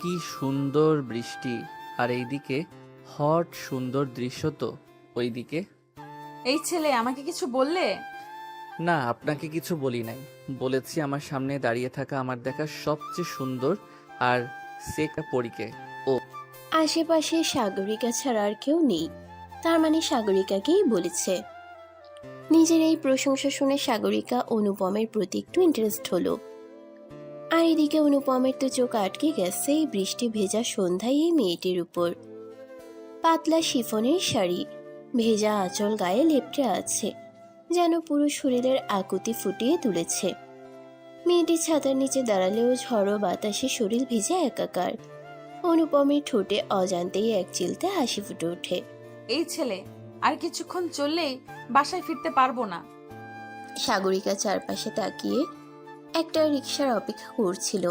কি সুন্দর বৃষ্টি, আর এইদিকে হট সুন্দর দৃশ্য তো ওইদিকে। এই ছেলে, আমাকে কিছু বললে? না, আপনাকে কিছু বলি নাই। বলেছি আমার সামনে দাঁড়িয়ে থাকা আমার দেখা সবচেয়ে সুন্দর আর সেকা পরীকে। ও আশেপাশে সাগরিকা ছাড়া আর কেউ নেই, তার মানে সাগরিকাকেই বলেছে। নিজের এই প্রশংসা শুনে সাগরিকা অনুপমের প্রতি একটু ইন্টারেস্ট হলো। আর এদিকে অনুপমের তো চোখ আটকে গেছে এই বৃষ্টি ভেজা সন্ধ্যায় এই মেয়েটির উপর। পাতলা শিফনের শাড়ি, ভেজা আঁচল গায়ে লেপ্টে আছে, যেন পুরো শরীরের আকুতি ফুটিয়ে তুলেছে। মেয়েটি ছাতার নিচে দাঁড়ালেও ঝড়ো বাতাসে শরীর ভিজে একাকার। অনুপমের ঠোঁটে অজান্তেই এক চিলতে হাসি ফুটে ওঠে। এই ছেলে, আর কিছুক্ষণ চললেই বাসায় ফিরতে পারবো না। সাগরিকা চারপাশে তাকিয়ে একটা রিকশার অপেক্ষা করছিল,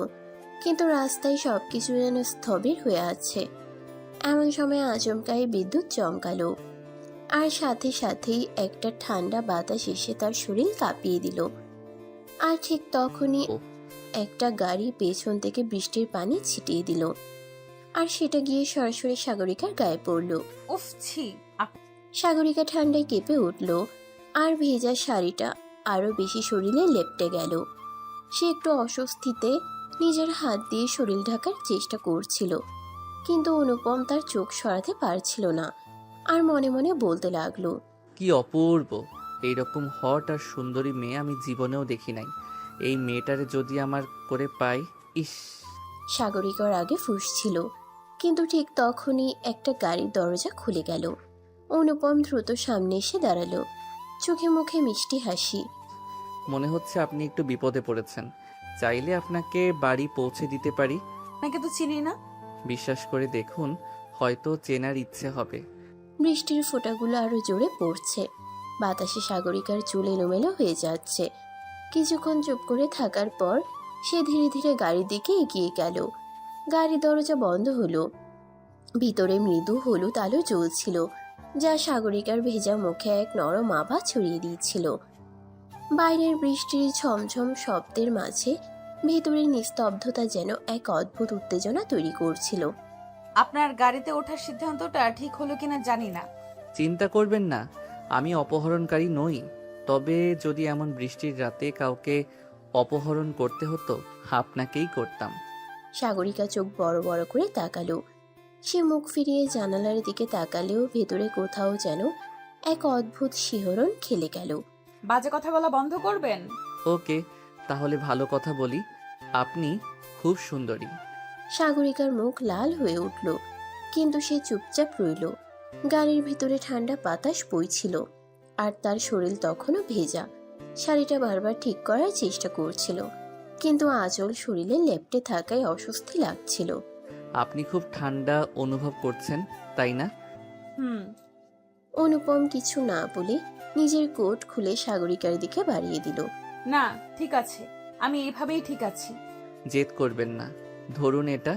কিন্তু রাস্তায় সবকিছু যেন স্থবির হয়ে আছে। এমন সময় আচমকাই বিদ্যুৎ চমকালো, আর সাথে সাথেই একটা ঠান্ডা বাতাস এসে তার শরীর কাঁপিয়ে দিল। আর ঠিক তখনই ও একটা গাড়ি পেছন থেকে বৃষ্টির পানি ছিটিয়ে দিল, আর সেটা গিয়ে সরাসরি সাগরিকার গায়ে পড়ল। উফ, ছি। সাগরিকা ঠান্ডায় কেঁপে উঠল, আর ভেজা শাড়িটা আরো বেশি শরীরে লেপ্টে গেল। সে একটু অস্বস্তিতে নিজের হাত দিয়ে শরীর ঢাকার চেষ্টা করছিল, কিন্তু অনুপম তার চোখ সরাতে পারছিল না, আর মনে মনে বলতে লাগলো, কি অপূর্ব! এইরকম হট আর সুন্দরী মেয়ে আমি জীবনেও দেখি নাই। এই মেয়েটারে যদি আমার করে পাই, ইস। সাগরিকার আগে ফুঁসছিল, কিন্তু ঠিক তখনই একটা গাড়ির দরজা খুলে গেল। অনুপম দ্রুত সামনে এসে দাঁড়ালো, চোখে মুখে মিষ্টি হাসি। মনে হচ্ছে আপনি একটু বিপদে পড়েছেন। চাইলে আপনাকে বাড়ি পৌঁছে দিতে পারি। আপনাকে তো চিনি না। বিশ্বাস করে দেখুন, হয়তো চেনার ইচ্ছে হবে। বৃষ্টির ফোঁটাগুলো আরো জোরে পড়ছে, বাতাসে সাগরিকার চুল এলোমেলো হয়ে যাচ্ছে। কিছুক্ষণ চুপ করে থাকার পর সে ধীরে ধীরে গাড়ির দিকে এগিয়ে গেল। গাড়ির দরজা বন্ধ হলো, ভিতরে মৃদু হলুদ আলো জ্বলছিল, যা সাগরিকার ভেজা মুখে এক নরম আভা ছড়িয়ে দিয়েছিল। বাইরের বৃষ্টির ঝমঝম শব্দের মাঝে ভেতরের নিস্তব্ধতা যেন এক অদ্ভুত উত্তেজনা তৈরি করছিল। আপনার গাড়িতে ওঠার সিদ্ধান্তটা ঠিক হলো কিনা জানি না। চিন্তা করবেন না, আমি অপহরণকারী নই। তবে যদি এমন বৃষ্টির রাতে কাউকে অপহরণ করতে হতো, আপনাকেই করতাম। সাগরিকা চোখ বড় বড় করে তাকালো। সে মুখ ফিরিয়ে জানালার দিকে তাকালেও ভেতরে কোথাও যেন এক অদ্ভুত শিহরণ খেলে গেল। বাজে কথা বলা বন্ধ করবেন। ওকে, তাহলে ভালো কথা বলি। আপনি খুব সুন্দরী। সাগরিকার মুখ লাল হয়ে উঠল, কিন্তু সে চুপচাপ রইল। গাড়ির ভিতরে ঠান্ডা বাতাস বইছিল, আর তার শরীর তখনও ভেজা। শাড়িটা বারবার ঠিক করার চেষ্টা করছিল, কিন্তু আঁচল শরীরে লেপ্টে থাকায় অস্বস্তি লাগছিল। আপনি খুব ঠান্ডা অনুভব করছেন, তাই না? হুম। অনুপম কিছু না বলে নিজের কোট খুলে সাগরিকার দিকে বাড়িয়ে দিল। না, ঠিক আছে, আমি এভাবেই ঠিক আছি। জেদ করবেন না, ধরুন এটা।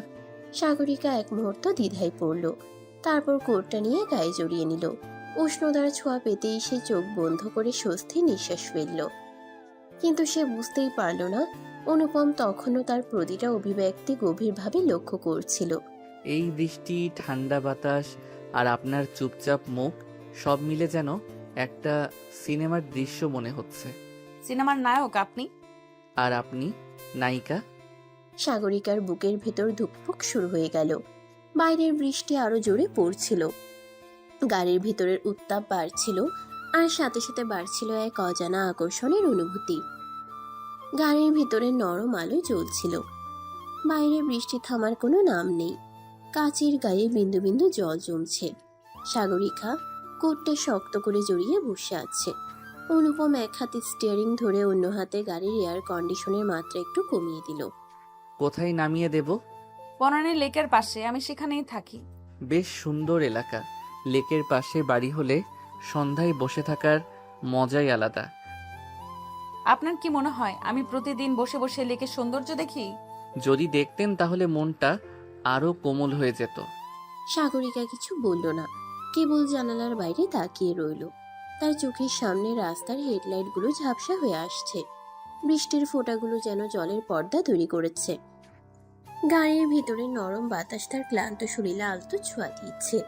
সাগরিকা এক মুহূর্ত দ্বিধায় পড়ল, তারপর কোটটা নিয়ে গায়ে জড়িয়ে নিল। উষ্ণতার ছোঁয়া পেতেই সে চোখ বন্ধ করে স্বস্তির নিঃশ্বাস ফেলল। কিন্তু সে বুঝতেই পারল না অনুপম তখনও তার প্রতিটা অভিব্যক্তি গভীরভাবে লক্ষ্য করছিল। এই বৃষ্টি, ঠান্ডা বাতাস আর আপনার চুপচাপ মুখ সব মিলে যেন একটা সিনেমার দৃশ্য মনে হচ্ছে। সিনেমার নায়ক আপনি? আর আপনি নায়িকা। সাগরিকার বুকের ভেতর ধুকপুক শুরু হয়ে গেল। বাইরের বৃষ্টি আরো জোরে পড়ছিল, গাড়ির ভিতরের উত্তাপ বাড়ছিল, আর সাথে সাথে বাড়ছিল এক অজানা আকর্ষণের অনুভূতি। গাড়ির ভিতরে নরম আলো জ্বলছিল, বাইরে বৃষ্টি থামার কোনো নাম নেই। কাচের গায়ে বিন্দু বিন্দু জল জমছে। সাগরিকা কোটটা শক্ত করে জড়িয়ে বসে আছে। অনুপম এক হাতে স্টিয়ারিং ধরে অন্য হাতে গাড়ির এয়ার কন্ডিশনের মাত্রা একটু কমিয়ে দিল। কোথায় নামিয়ে দেব? বনানী লেকের পাশে, আমি সেখানেই থাকি। বেশ সুন্দর এলাকা। লেকের পাশে বাড়ি হলে সন্ধ্যায় বসে থাকার মজাই আলাদা। আপনার কি মনে হয় আমি প্রতিদিন বসে বসে লেকের সৌন্দর্য দেখি? যদি দেখতেন তাহলে মনটা আরো কোমল হয়ে যেত। সাগরিকা কিছু বলল না, কেবল জানালার বাইরে তাকিয়ে রইল। তার চোখের সামনে রাস্তার হেডলাইটগুলো ঝাপসা হয়ে আসছে, বৃষ্টির ফোঁটাগুলো যেন জলের পর্দা তৈরি করেছে। গাড়ির ভিতরে নরম বাতাস তার ক্লান্ত শরীরে আলতো ছোঁয়া দিচ্ছে।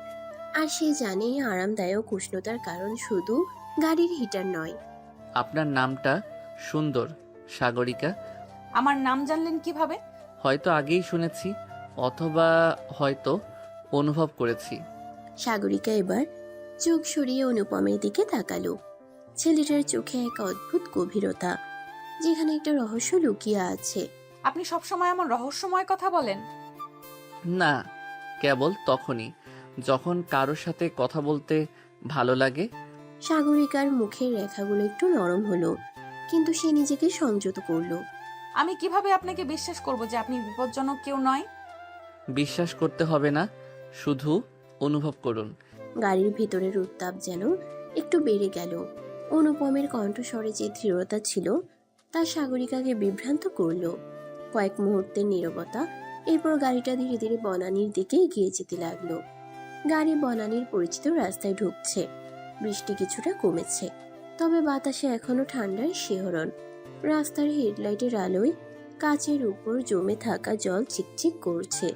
আর সে জানে এই আরামদায়ক উষ্ণতার কারণ শুধু গাড়ির হিটার নয়। আপনার নামটা সুন্দর, সাগরিকা। আমার নাম জানলেন কিভাবে? হয়তো আগেই শুনেছি, অথবা হয়তো অনুভব করেছি। সাগরিকা এবার চোখ সরিয়ে অনুপমের দিকে তাকালো। ছেলেটার চোখে এক অদ্ভুত গভীরতা, যেখানে একটা রহস্য লুকিয়ে আছে। আপনি সবসময় এমন রহস্যময় কথা বলেন? না, কেবল তখনই যখন কারোর সাথে কথা বলতে ভালো লাগে। সাগরিকার মুখের রেখাগুলো একটু নরম হলো, কিন্তু সে নিজেকে সংযত করলো। আমি কিভাবে আপনাকে বিশ্বাস করব যে আপনি বিপজ্জনক কেউ নয়? বিশ্বাস করতে হবে না, শুধু অনুভব করুন। গাড়ির ভেতরের উত্তাপ যেন একটু বেড়ে গেল। অনুপমের কণ্ঠস্বরে যে দৃঢ়তা ছিল তা সাগরিকাকে বিভ্রান্ত করলো। কয়েক মুহূর্তের নীরবতা, এরপর গাড়িটা ধীরে ধীরে বনানীর দিকে এগিয়ে যেতে লাগলো। গাড়ি বনানীর পরিচিত রাস্তায় ঢুকছে। বৃষ্টি কিছুটা কমেছে, তবে বাতাসে এখনো ঠান্ডার শিহরণ। রাস্তার হেডলাইটের আলোয় কাচের উপর জমে থাকা জল চিকচিক করছে।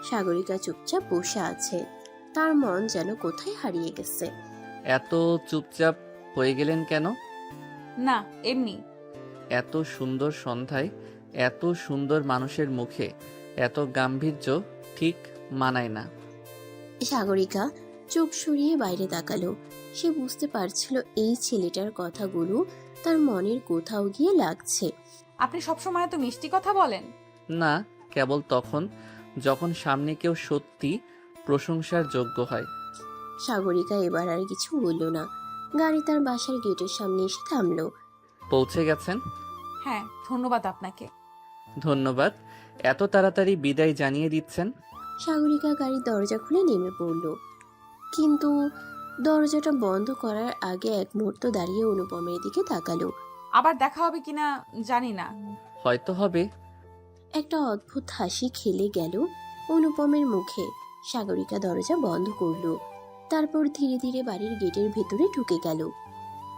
সাগরিকা চুপচাপ বসে আছে, তার মন যেন কোথায় হারিয়ে গেছে। এত চুপচাপ হয়ে গেলেন কেন? না, এমনি। এত সুন্দর সন্ধ্যায় এত সুন্দর মানুষের মুখে এত গাম্ভীর্য ঠিক মানায় না। সাগরিকা চোখ সরিয়ে বাইরে তাকালো। সে বুঝতে পারছিল এই ছেলেটার কথাগুলো তার মনের কোথাও গিয়ে লাগছে। আপনি সবসময় এত মিষ্টি কথা বলেন? না, কেবল তখন যখন সামনে কেউ সত্যি প্রশংসার যোগ্য হয়। সাগরিকা এবার আর কিছু বলল না। গাড়ি তার বাসার গেটের সামনে এসে থামলো। পৌঁছে গেছেন? হ্যাঁ, ধন্যবাদ আপনাকে। ধন্যবাদ। এত তাড়াতাড়ি বিদায় জানিয়ে দিচ্ছেন? সাগরিকা গাড়ির দরজা খুলে নেমে পড়ল, কিন্তু দরজাটা বন্ধ করার আগে এক মুহূর্ত দাঁড়িয়ে অনুপমের দিকে তাকালো। আবার দেখা হবে কিনা জানি না। হয়তো হবে। একটা অদ্ভুত হাসি খেলে গেল অনুপমের মুখে। সাগরিকা দরজা বন্ধ করলো, তারপর ধীরে ধীরে বাড়ির গেটের ভেতরে ঢুকে গেল।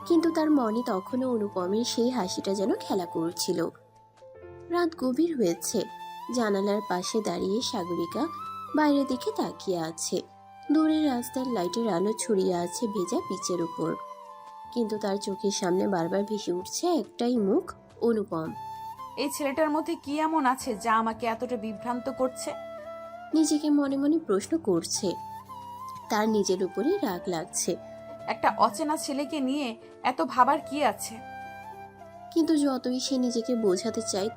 কিন্তু তার মনে তখনও অনুপমের সেই হাসিটা যেন খেলা করছিল। রাত গভীর হয়েছে। জানালার পাশে দাঁড়িয়ে সাগরিকা বাইরের দিকে তাকিয়ে আছে। দূরে রাস্তার লাইটের আলো ছড়িয়ে আছে ভেজা পিচের উপর, কিন্তু তার চোখের সামনে বারবার ভেসে উঠছে একটাই মুখ, অনুপম। এই ছেলেটার মধ্যে কি এমন আছে যা আমাকে এতটা বিভ্রান্ত করছে? নিজেকে মনে মনে প্রশ্ন করছে। তার নিজের উপরে রাগ লাগছে, একটা অচেনা ছেলেকে নিয়ে এত ভাবার কি আছে? কিন্তু যতই সে নিজেকে বোঝাতে চায়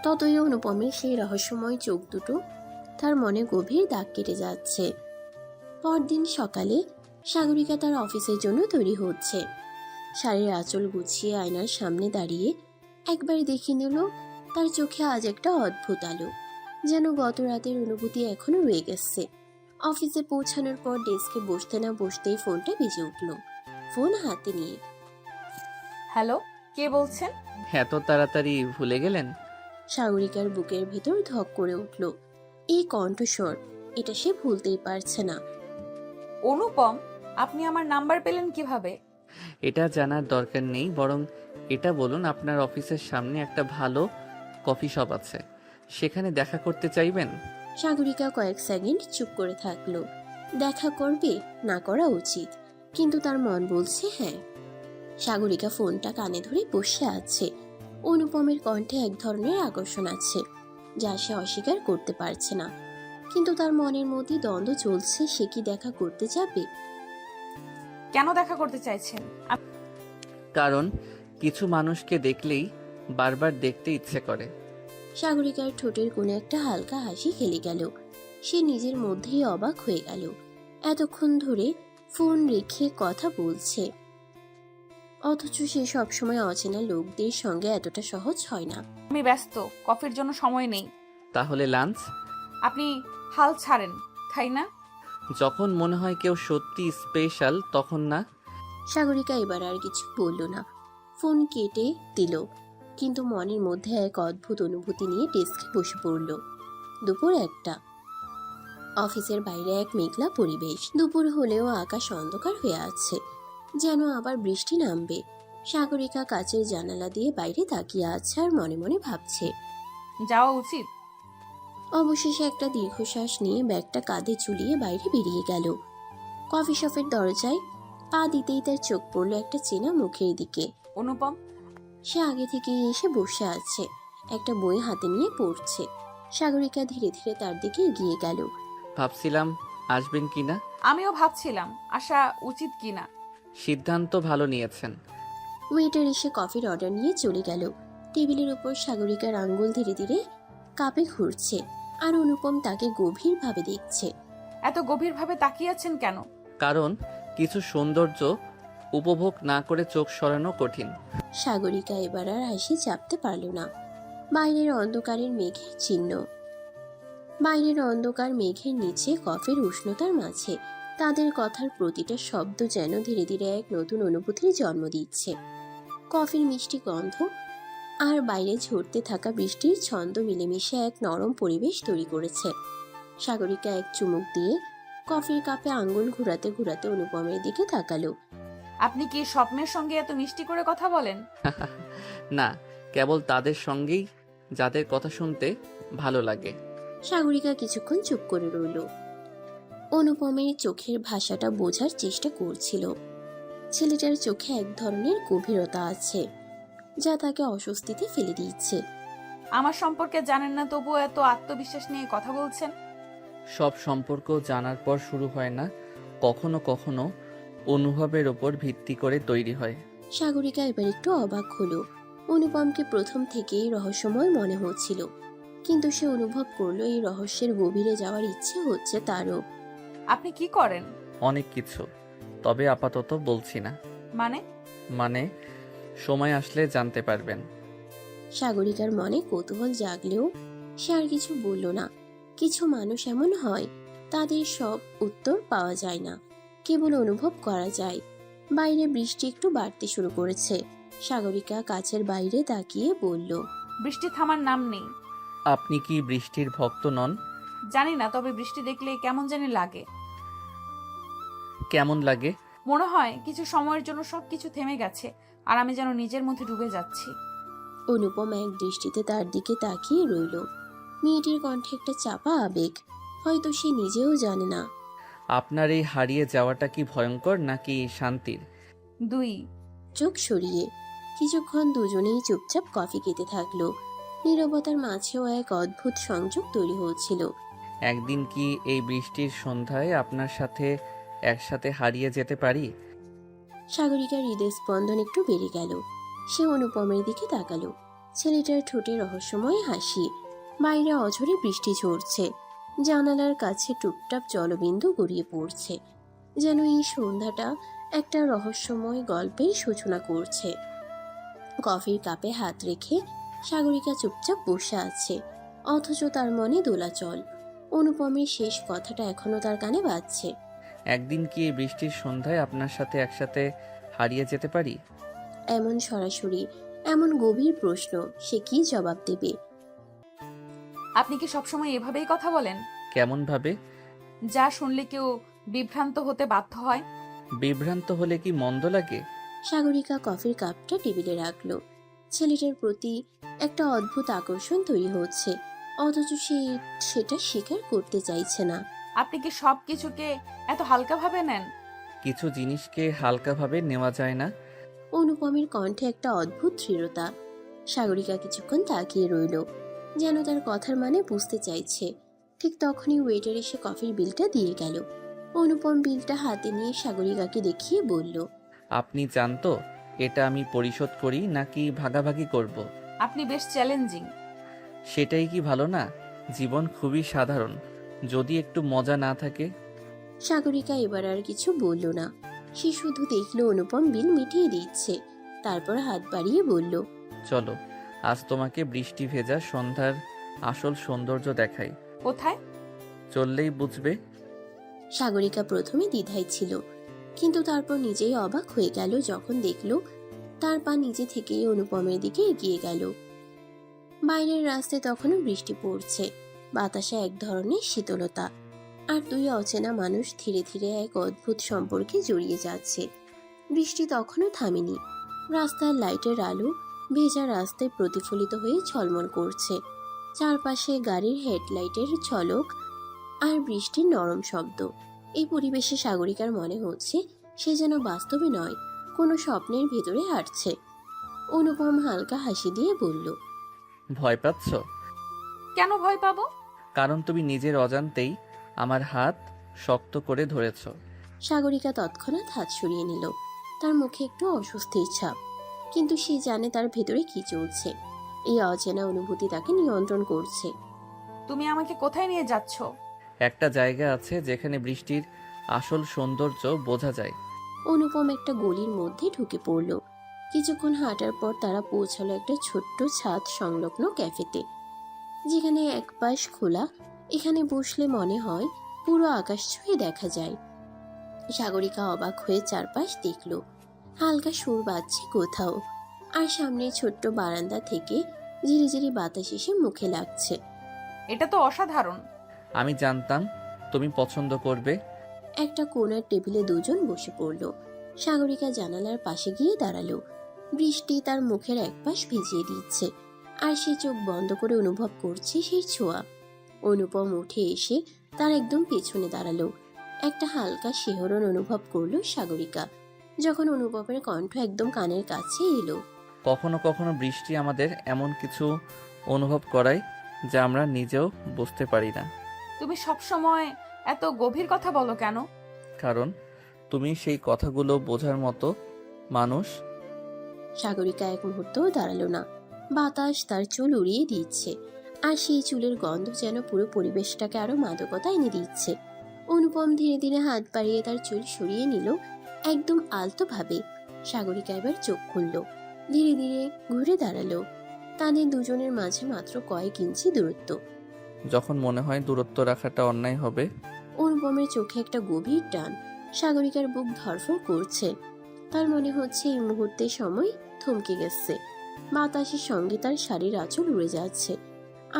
ততই অনুপমের সেই রহস্যময় চোখ দুটো তার মনে গভীর দাগ কেটে যাচ্ছে। পরদিন সকালে সাগরিকা তার অফিসের জন্য তৈরি হচ্ছে। শাড়ির আঁচল গুছিয়ে আয়নার সামনে দাঁড়িয়ে একবার দেখে নিল তার চোখে আজ একটা অদ্ভুত আলো, যেন গত রাতের অনুভূতি এখনো রয়ে গেছে। অফিসে পৌঁছানোর পর ডেস্কে বসতে না বসতেই ফোনটা বেজে উঠল। ফোন হাতে নিয়ে, হ্যালো, কে বলছেন? এত তাড়াতাড়ি ভুলে গেলেন? সাগরিকার বুকের ভেতর ধক করে উঠল। এই কণ্ঠস্বর, এটা সে ভুলতেই পারছে না। অনুপম, আপনি আমার নাম্বার পেলেন কিভাবে? এটা জানার দরকার নেই, বরং এটা বলুন, আপনার অফিসের সামনে একটা ভালো কফি শপ আছে, সেখানে দেখা করতে চাইবেন? সাগরিকা কয়েক সেকেন্ড চুপ করে থাকলো। দেখা করবে, না করা উচিত, কিন্তু তার মন বলছে হ্যাঁ। সাগরিকা ফোনটা কানে ধরে বসে আছে। অনুপমের কণ্ঠে এক ধরনের আকর্ষণ আছে, যা সে অস্বীকার করতে পারছে না। কিন্তু তার মনের মধ্যে দ্বন্দ্ব চলছে, সে কি দেখা করতে যাবে? কেন দেখা করতে চাইছেন? কারণ কিছু মানুষকে দেখলেই বারবার দেখতে ইচ্ছে করে। সাগরিকার ঠোঁটের কোণে একটা হালকা হাসি খেলে গেল। সে নিজের মধ্যেই অবাক হয়ে গেল, এতক্ষণ ধরে ফোন রেখে কথা বলছে, অথচ সে সবসময় অচেনা লোকদের সঙ্গে এতটা সহজ হয় না। আমি ব্যস্ত, কফির জন্য সময় নেই। তাহলে লাঞ্চ? আপনি হাল ছাড়েন, তাই না? যখন মনে হয় কেউ সত্যি স্পেশাল তখন না। সাগরিকা এবার আর কিছু বলল না, ফোন কেটে দিল। কিন্তু মনের মধ্যে এক অদ্ভুত অনুভূতি নিয়ে ডেস্কে বসে পড়ল। দুপুর 1টা। অফিসের বাইরে এক মেঘলা পরিবেশ। দুপুর হলেও আকাশ অন্ধকার হয়ে আছে, যেন আবার বৃষ্টি নামবে। সাগরিকা কাচের জানালা দিয়ে বাইরে তাকিয়ে আছে আর মনে মনে ভাবছে, যাওয়া উচিত। অবশেষে একটা দীর্ঘশ্বাস নিয়ে ব্যাগটা কাঁধে ঝুলিয়ে বাইরে বেরিয়ে গেল। কফি শপের দরজায় পা দিতেই তার চোখ পড়ল একটা চেনা মুখের দিকে। অনুপম। সে আগে থেকেই এসে বসে আছে, একটা বই হাতে নিয়ে পড়ছে। সাগরিকা ধীরে ধীরে তার দিকে এগিয়ে গেল। ভাবছিলাম আসবেন কিনা। আমিও ভাবছিলাম আসা উচিত কিনা। সিদ্ধান্ত ভালো নিয়েছেন। ওয়েটার এসে কফির অর্ডার নিয়ে চলে গেল। টেবিলের উপর সাগরিকার আঙ্গুল ধীরে ধীরে কাপে ঘুরছে, আর অনুপম তাকে গভীরভাবে দেখছে। এত গভীরভাবে তাকিয়ে আছেন কেন? কারণ কিছু সৌন্দর্য উপভোগ না করে চোখ সরানো কঠিন। সাগরিকা এবার আর হাসি চাপতে পারল না। বাইরের অন্ধকারের মেঘের চিহ্ন, বাইরের অন্ধকার মেঘের নিচে কফির উষ্ণতার মাঝে তাদের কথার প্রতিটা শব্দ যেন ধীরে ধীরে এক নতুন অনুভূতির জন্ম দিচ্ছে। কফির মিষ্টি গন্ধ আর বাইরে ঝরতে থাকা বৃষ্টির ছন্দ মিলেমিশে এক নরম পরিবেশ তৈরি করেছে। সাগরিকা এক চুমুক দিয়ে কফির কাপে আঙ্গুল ঘুরাতে ঘুরাতে অনুপমের দিকে তাকালো। আপনি কি স্বপ্নের সঙ্গে এত মিষ্টি করে কথা বলেন? না, কেবল তাদের সঙ্গেই যাদের কথা শুনতে ভালো লাগে। সাগরিকা কিছুক্ষণ চুপ করে রইল। অনুপমের চোখের ভাষাটা বোঝার চেষ্টা করছিল। ছেলেটার চোখে এক ধরনের গভীরতা আছে যা তাকে অস্বস্তিতে ফেলে দিচ্ছে। আমার সম্পর্কে জানেন না তবুও এত আত্মবিশ্বাস নিয়ে কথা বলছেন। সব সম্পর্ক জানার পর শুরু হয় না, কখনো কখনো অনুভবের ওপর ভিত্তি করে তৈরি হয়। সাগরিকা এবার একটু অবাক হলো। অনুপমকে প্রথম থেকেই রহস্যময় মনে হচ্ছিল, কিন্তু সে অনুভব করলো এই রহস্যের গভীরে যাওয়ার ইচ্ছে হচ্ছে তারও। আপনি কি করেন? অনেক কিছু, তবে আপাতত বলছি না। মানে সময় আসলে জানতে পারবেন। সাগরিকার মনে কৌতূহল জাগলেও সে আর কিছু বলল না। কিছু মানুষ এমন হয়, তাদের সব উত্তর পাওয়া যায় না, কেবল অনুভব করা যায়। বাইরে বৃষ্টি একটু বাড়তে শুরু করেছে। সাগরিকা কাছের বাইরে তাকিয়ে বলল, বৃষ্টি থামার নাম নেই। আপনি কি বৃষ্টির ভক্ত নন? জানি না, তবে বৃষ্টি দেখলে কেমন জানি লাগে। কেমন লাগে? মনে হয় কিছু সময়ের জন্য সবকিছু থেমে গেছে আর আমি যেন নিজের মধ্যে ডুবে যাচ্ছি। অনুপম এক দৃষ্টিতে তার দিকে তাকিয়ে রইল। মেয়েটির কণ্ঠে একটা চাপা আবেগ, হয়তো সে নিজেও জানে না। আপনার এই হারিয়ে যাওয়াটা কি ভয়ঙ্কর নাকি শান্তির? দুই। চোখ সরিয়ে কিছুক্ষণ দুজনেই চুপচাপ কফি খেতে থাকলো। নীরবতার মাঝেও এক অদ্ভুত সংযোগ তৈরি হচ্ছিল। একদিন কি এই বৃষ্টির সন্ধ্যায় আপনার সাথে একসাথে হারিয়ে যেতে পারি? সাগরিকার হৃদয় স্পন্দন একটু বেড়ে গেল। সে অনুপমের দিকে তাকালো। ছেলেটার ঠোঁটে রহস্যময় হাসি। বাইরে অঝরে বৃষ্টি ঝরছে, জানালার কাছে টুপটাপ জলবিন্দু গড়িয়ে পড়ছে, যেন এই সন্ধ্যাটা একটা রহস্যময় গল্পের সূচনা করছে। কফির কাপে হাত রেখে সাগরিকা চুপচাপ বসে আছে, অথচ তার মনে দোলাচল। অনুপমের শেষ কথাটা এখনো তার কানে বাজছে। একদিন কি এই বৃষ্টির সন্ধ্যায় আপনার সাথে একসাথে হারিয়ে যেতে পারি? এমন সরাসরি, এমন গভীর প্রশ্ন সে কি জবাব দেবে? আপনি কি সবসময় এভাবেই কথা বলেন? কেমন ভাবে? যা শুনলে কেউ বিভ্রান্ত হতে বাধ্য হয়। বিভ্রান্ত হলে কি মন্দ লাগে? সাগরিকা কফির কাপটা টেবিলে রাখলো। ছেলেটার প্রতি একটা অদ্ভুত আকর্ষণ তৈরি হচ্ছে, অথচ সে সেটা স্বীকার করতে চাইছে না। আপনি কি সবকিছুকে এত হালকাভাবে নেন? কিছু জিনিসকে হালকাভাবে নেওয়া যায় না। অনুপমের কণ্ঠে একটা অদ্ভুত দৃঢ়তা। সাগরিকা কিছুক্ষণ তাকিয়ে রইল, যেন তার কথার মানে বুঝতে চাইছে। ঠিক তখনই ওয়েটার এসে কফির বিলটা দিয়ে গেল। অনুপম বিলটা হাতে নিয়ে সাগরিকাকে দেখিয়ে বলল, আপনি চান তো এটা আমি পরিশোধ করি নাকি ভাগাভাগি করব? আপনি বেশ চ্যালেঞ্জিং। সেটাই কি ভালো না? জীবন খুবই সাধারণ, যদি একটু মজা না থাকে। সাগরিকা এবার আর কিছু বলল না। সে শুধু দেখলো অনুপম বিল মিটিয়ে দিচ্ছে, তারপর হাত বাড়িয়ে বলল, চলো আজ তোমাকে বৃষ্টি ভেজা সন্ধ্যার আসল সৌন্দর্য দেখাই। কোথায়? চললেই বুঝবে। সাগরিকা প্রথমে দ্বিধায় ছিল, কিন্তু তারপর নিজেই অবাক হয়ে গেল যখন দেখলো তার পা নিজে থেকেই অনুপমের দিকে এগিয়ে গেল। বাইরের রাস্তায় তখনও বৃষ্টি পড়ছে, বাতাসে এক ধরনের শীতলতা, আর দুই অচেনা মানুষ ধীরে ধীরে এক অদ্ভুত সম্পর্কে জড়িয়ে যাচ্ছে। বৃষ্টি তখনও থামেনি। রাস্তার লাইটের আলো ভেজা রাস্তায় প্রতিফলিত হয়ে ঝলমল করছে। চারপাশে গাড়ির হেডলাইটের ঝলক আর বৃষ্টির নরম শব্দ। এই পরিবেশে সাগরিকার মনে হচ্ছে সে যেন বাস্তবে নয়, কোনো স্বপ্নের ভেতরে হাঁটছে। অনুপম হালকা হাসি দিয়ে বলল, ভয় পাচ্ছ? কেন ভয় পাবো? কারণ তুমি নিজের অজান্তেই আমার হাত শক্ত করে ধরেছ। সাগরিকা তৎক্ষণাৎ হাত সরিয়ে নিল। তার মুখে একটু অস্বস্তির ছাপ, কিন্তু সে জানে তার ভেতরে কি চলছে। এই অচেনা অনুভূতি তাকে নিয়ন্ত্রণ করছে। তুমি আমাকে কোথায় নিয়ে যাচ্ছ? একটা জায়গা আছে যেখানে বৃষ্টির আসল সৌন্দর্য বোঝা যায়। অনুপম একটা গলির মধ্যে ঢুকে পড়ল। কিছুক্ষণ হাঁটার পর তারা পৌঁছালো একটা ছোট্ট ছাদ সংলগ্ন ক্যাফেতে, যেখানে এক পাশ খোলা। এখানে বসলে মনে হয় পুরো আকাশ ছুঁয়ে দেখা যায়। সাগরিকা অবাক হয়ে চারপাশ দেখল। হালকা সুর বাজছে কোথাও, আর সামনে ছোট্ট বারান্দা থেকে ধীরে ধীরে বাতাস এসে মুখে লাগছে। এটা তো অসাধারণ। আমি জানতাম তুমি পছন্দ করবে। একটা কোণার টেবিলে দুজন বসে পড়ল। সাগরিকা জানালার পাশে গিয়ে দাঁড়ালো। বৃষ্টি তার মুখের একপাশ ভিজিয়ে দিচ্ছে, আর সে চোখ বন্ধ করে অনুভব করছে সেই ছোঁয়া। অনুপম উঠে এসে তার একদম পেছনে দাঁড়ালো। একটা হালকা শিহরণ অনুভব করলো সাগরিকা, যখন অনুপমের কণ্ঠ একদম কানের কাছে এলো। কখনো কখনো বৃষ্টি আমাদের এমন কিছু অনুভব করায় যা আমরা নিজেও বুঝতে পারি না। তুমি সবসময় এত গভীর কথা বলো কেন? কারণ তুমি সেই কথাগুলো বোঝার মতো মানুষ। সাগরিকা এক মুহূর্তও দাঁড়ালো না। বাতাস তার চুল উড়িয়ে দিচ্ছে, আর সেই চুলের গন্ধ যেন পুরো পরিবেশটাকে আরো মাদকতা এনে দিচ্ছে। অনুপম ধীরে ধীরে হাত বাড়িয়ে তার চুল সরিয়ে নিল, একদম আলতো ভাবে। সাগরিকা এবার চোখ খুলল, ধীরে ধীরে ঘুরে দাঁড়ালো। তাদের দুজনের মাঝে মাত্র কয়েক ইঞ্চি দূরত্ব। যখন মনে হয় দূরত্ব রাখাটা অন্যায় হবে। অনুপমের চোখে একটা গভীর টান। সাগরিকার বুক ধড়ফড় করছে। তার মনে হচ্ছে এই মুহূর্তে সময় থমকে গেছে। বাতাসের সঙ্গে তার শাড়ির আঁচল উড়ে যাচ্ছে,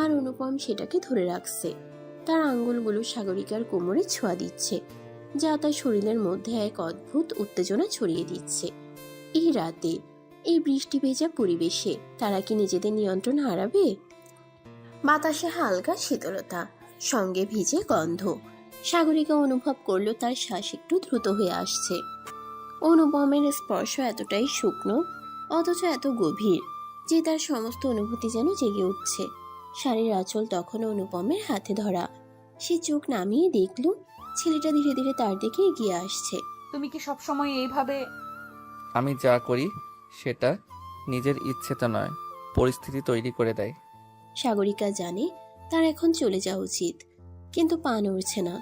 আর অনুপম সেটাকে ধরে রাখছে। তার আঙ্গুলগুলো সাগরিকার কোমরে ছোঁয়া দিচ্ছে, যা তার শরীরের মধ্যে এক অদ্ভুত উত্তেজনা ছড়িয়ে দিচ্ছে। এই রাতে, এই বৃষ্টি ভেজা পরিবেশে তারা কি নিজেদের নিয়ন্ত্রণ হারাবে? বাতাসে হালকা শীতলতা, সঙ্গে ভিজে গন্ধ। সাগরিকা অনুভব করলো তার শ্বাস একটু দ্রুত হয়ে আসছে। অনুপমের স্পর্শ এতটাই শুকনো, অথচ এত গভীর যে তার সমস্ত অনুভূতি যেন জেগে উঠছে। শাড়ির আঁচল তখনও অনুপমের হাতে ধরা। সে চোখ নামিয়ে দেখল ছেলেটা ধীরে ধীরে তার দিকে এগিয়ে আসছে। তুমি কি সবসময় এইভাবে? আমি যা করি সেটা নিজের ইচ্ছেতে নয়, পরিস্থিতি তৈরি করে দেয়। সাগরিকা জানে তার এখন চলে যাওয়া উচিত, কিন্তু পা নড়ছে না।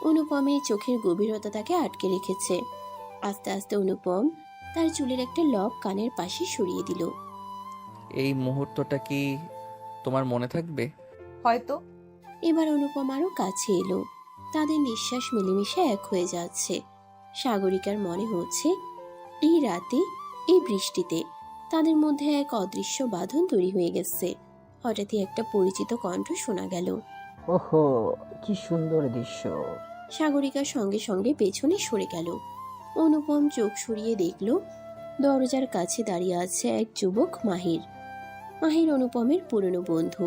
অনুপমের চোখের গভীরতা তাকে আটকে রেখেছে। আস্তে আস্তে অনুপম তার চুলের একটা লক কানের পাশে সরিয়ে দিল। এই মুহূর্তটা কি তোমার মনে থাকবে? হয়তো। এবার অনুপম আরো কাছে এলো। তাদের নিঃশ্বাস মিলেমিশে এক হয়ে যাচ্ছে। সাগরিকার মনে হচ্ছে এই রাতে, এই বৃষ্টিতে তাদের মধ্যে এক অদৃশ্য বাঁধন তৈরি হয়ে গেছে। হঠাৎই একটা পরিচিত কণ্ঠ শোনা গেল। ওহো, কি সুন্দর দৃশ্য। সাগরিকার সঙ্গে সঙ্গে পেছনে সরে গেল। অনুপম চোখ সরিয়ে দেখল দরজার কাছে দাঁড়িয়ে আছে এক যুবক মাহির। মাহির অনুপমের পুরনো বন্ধু,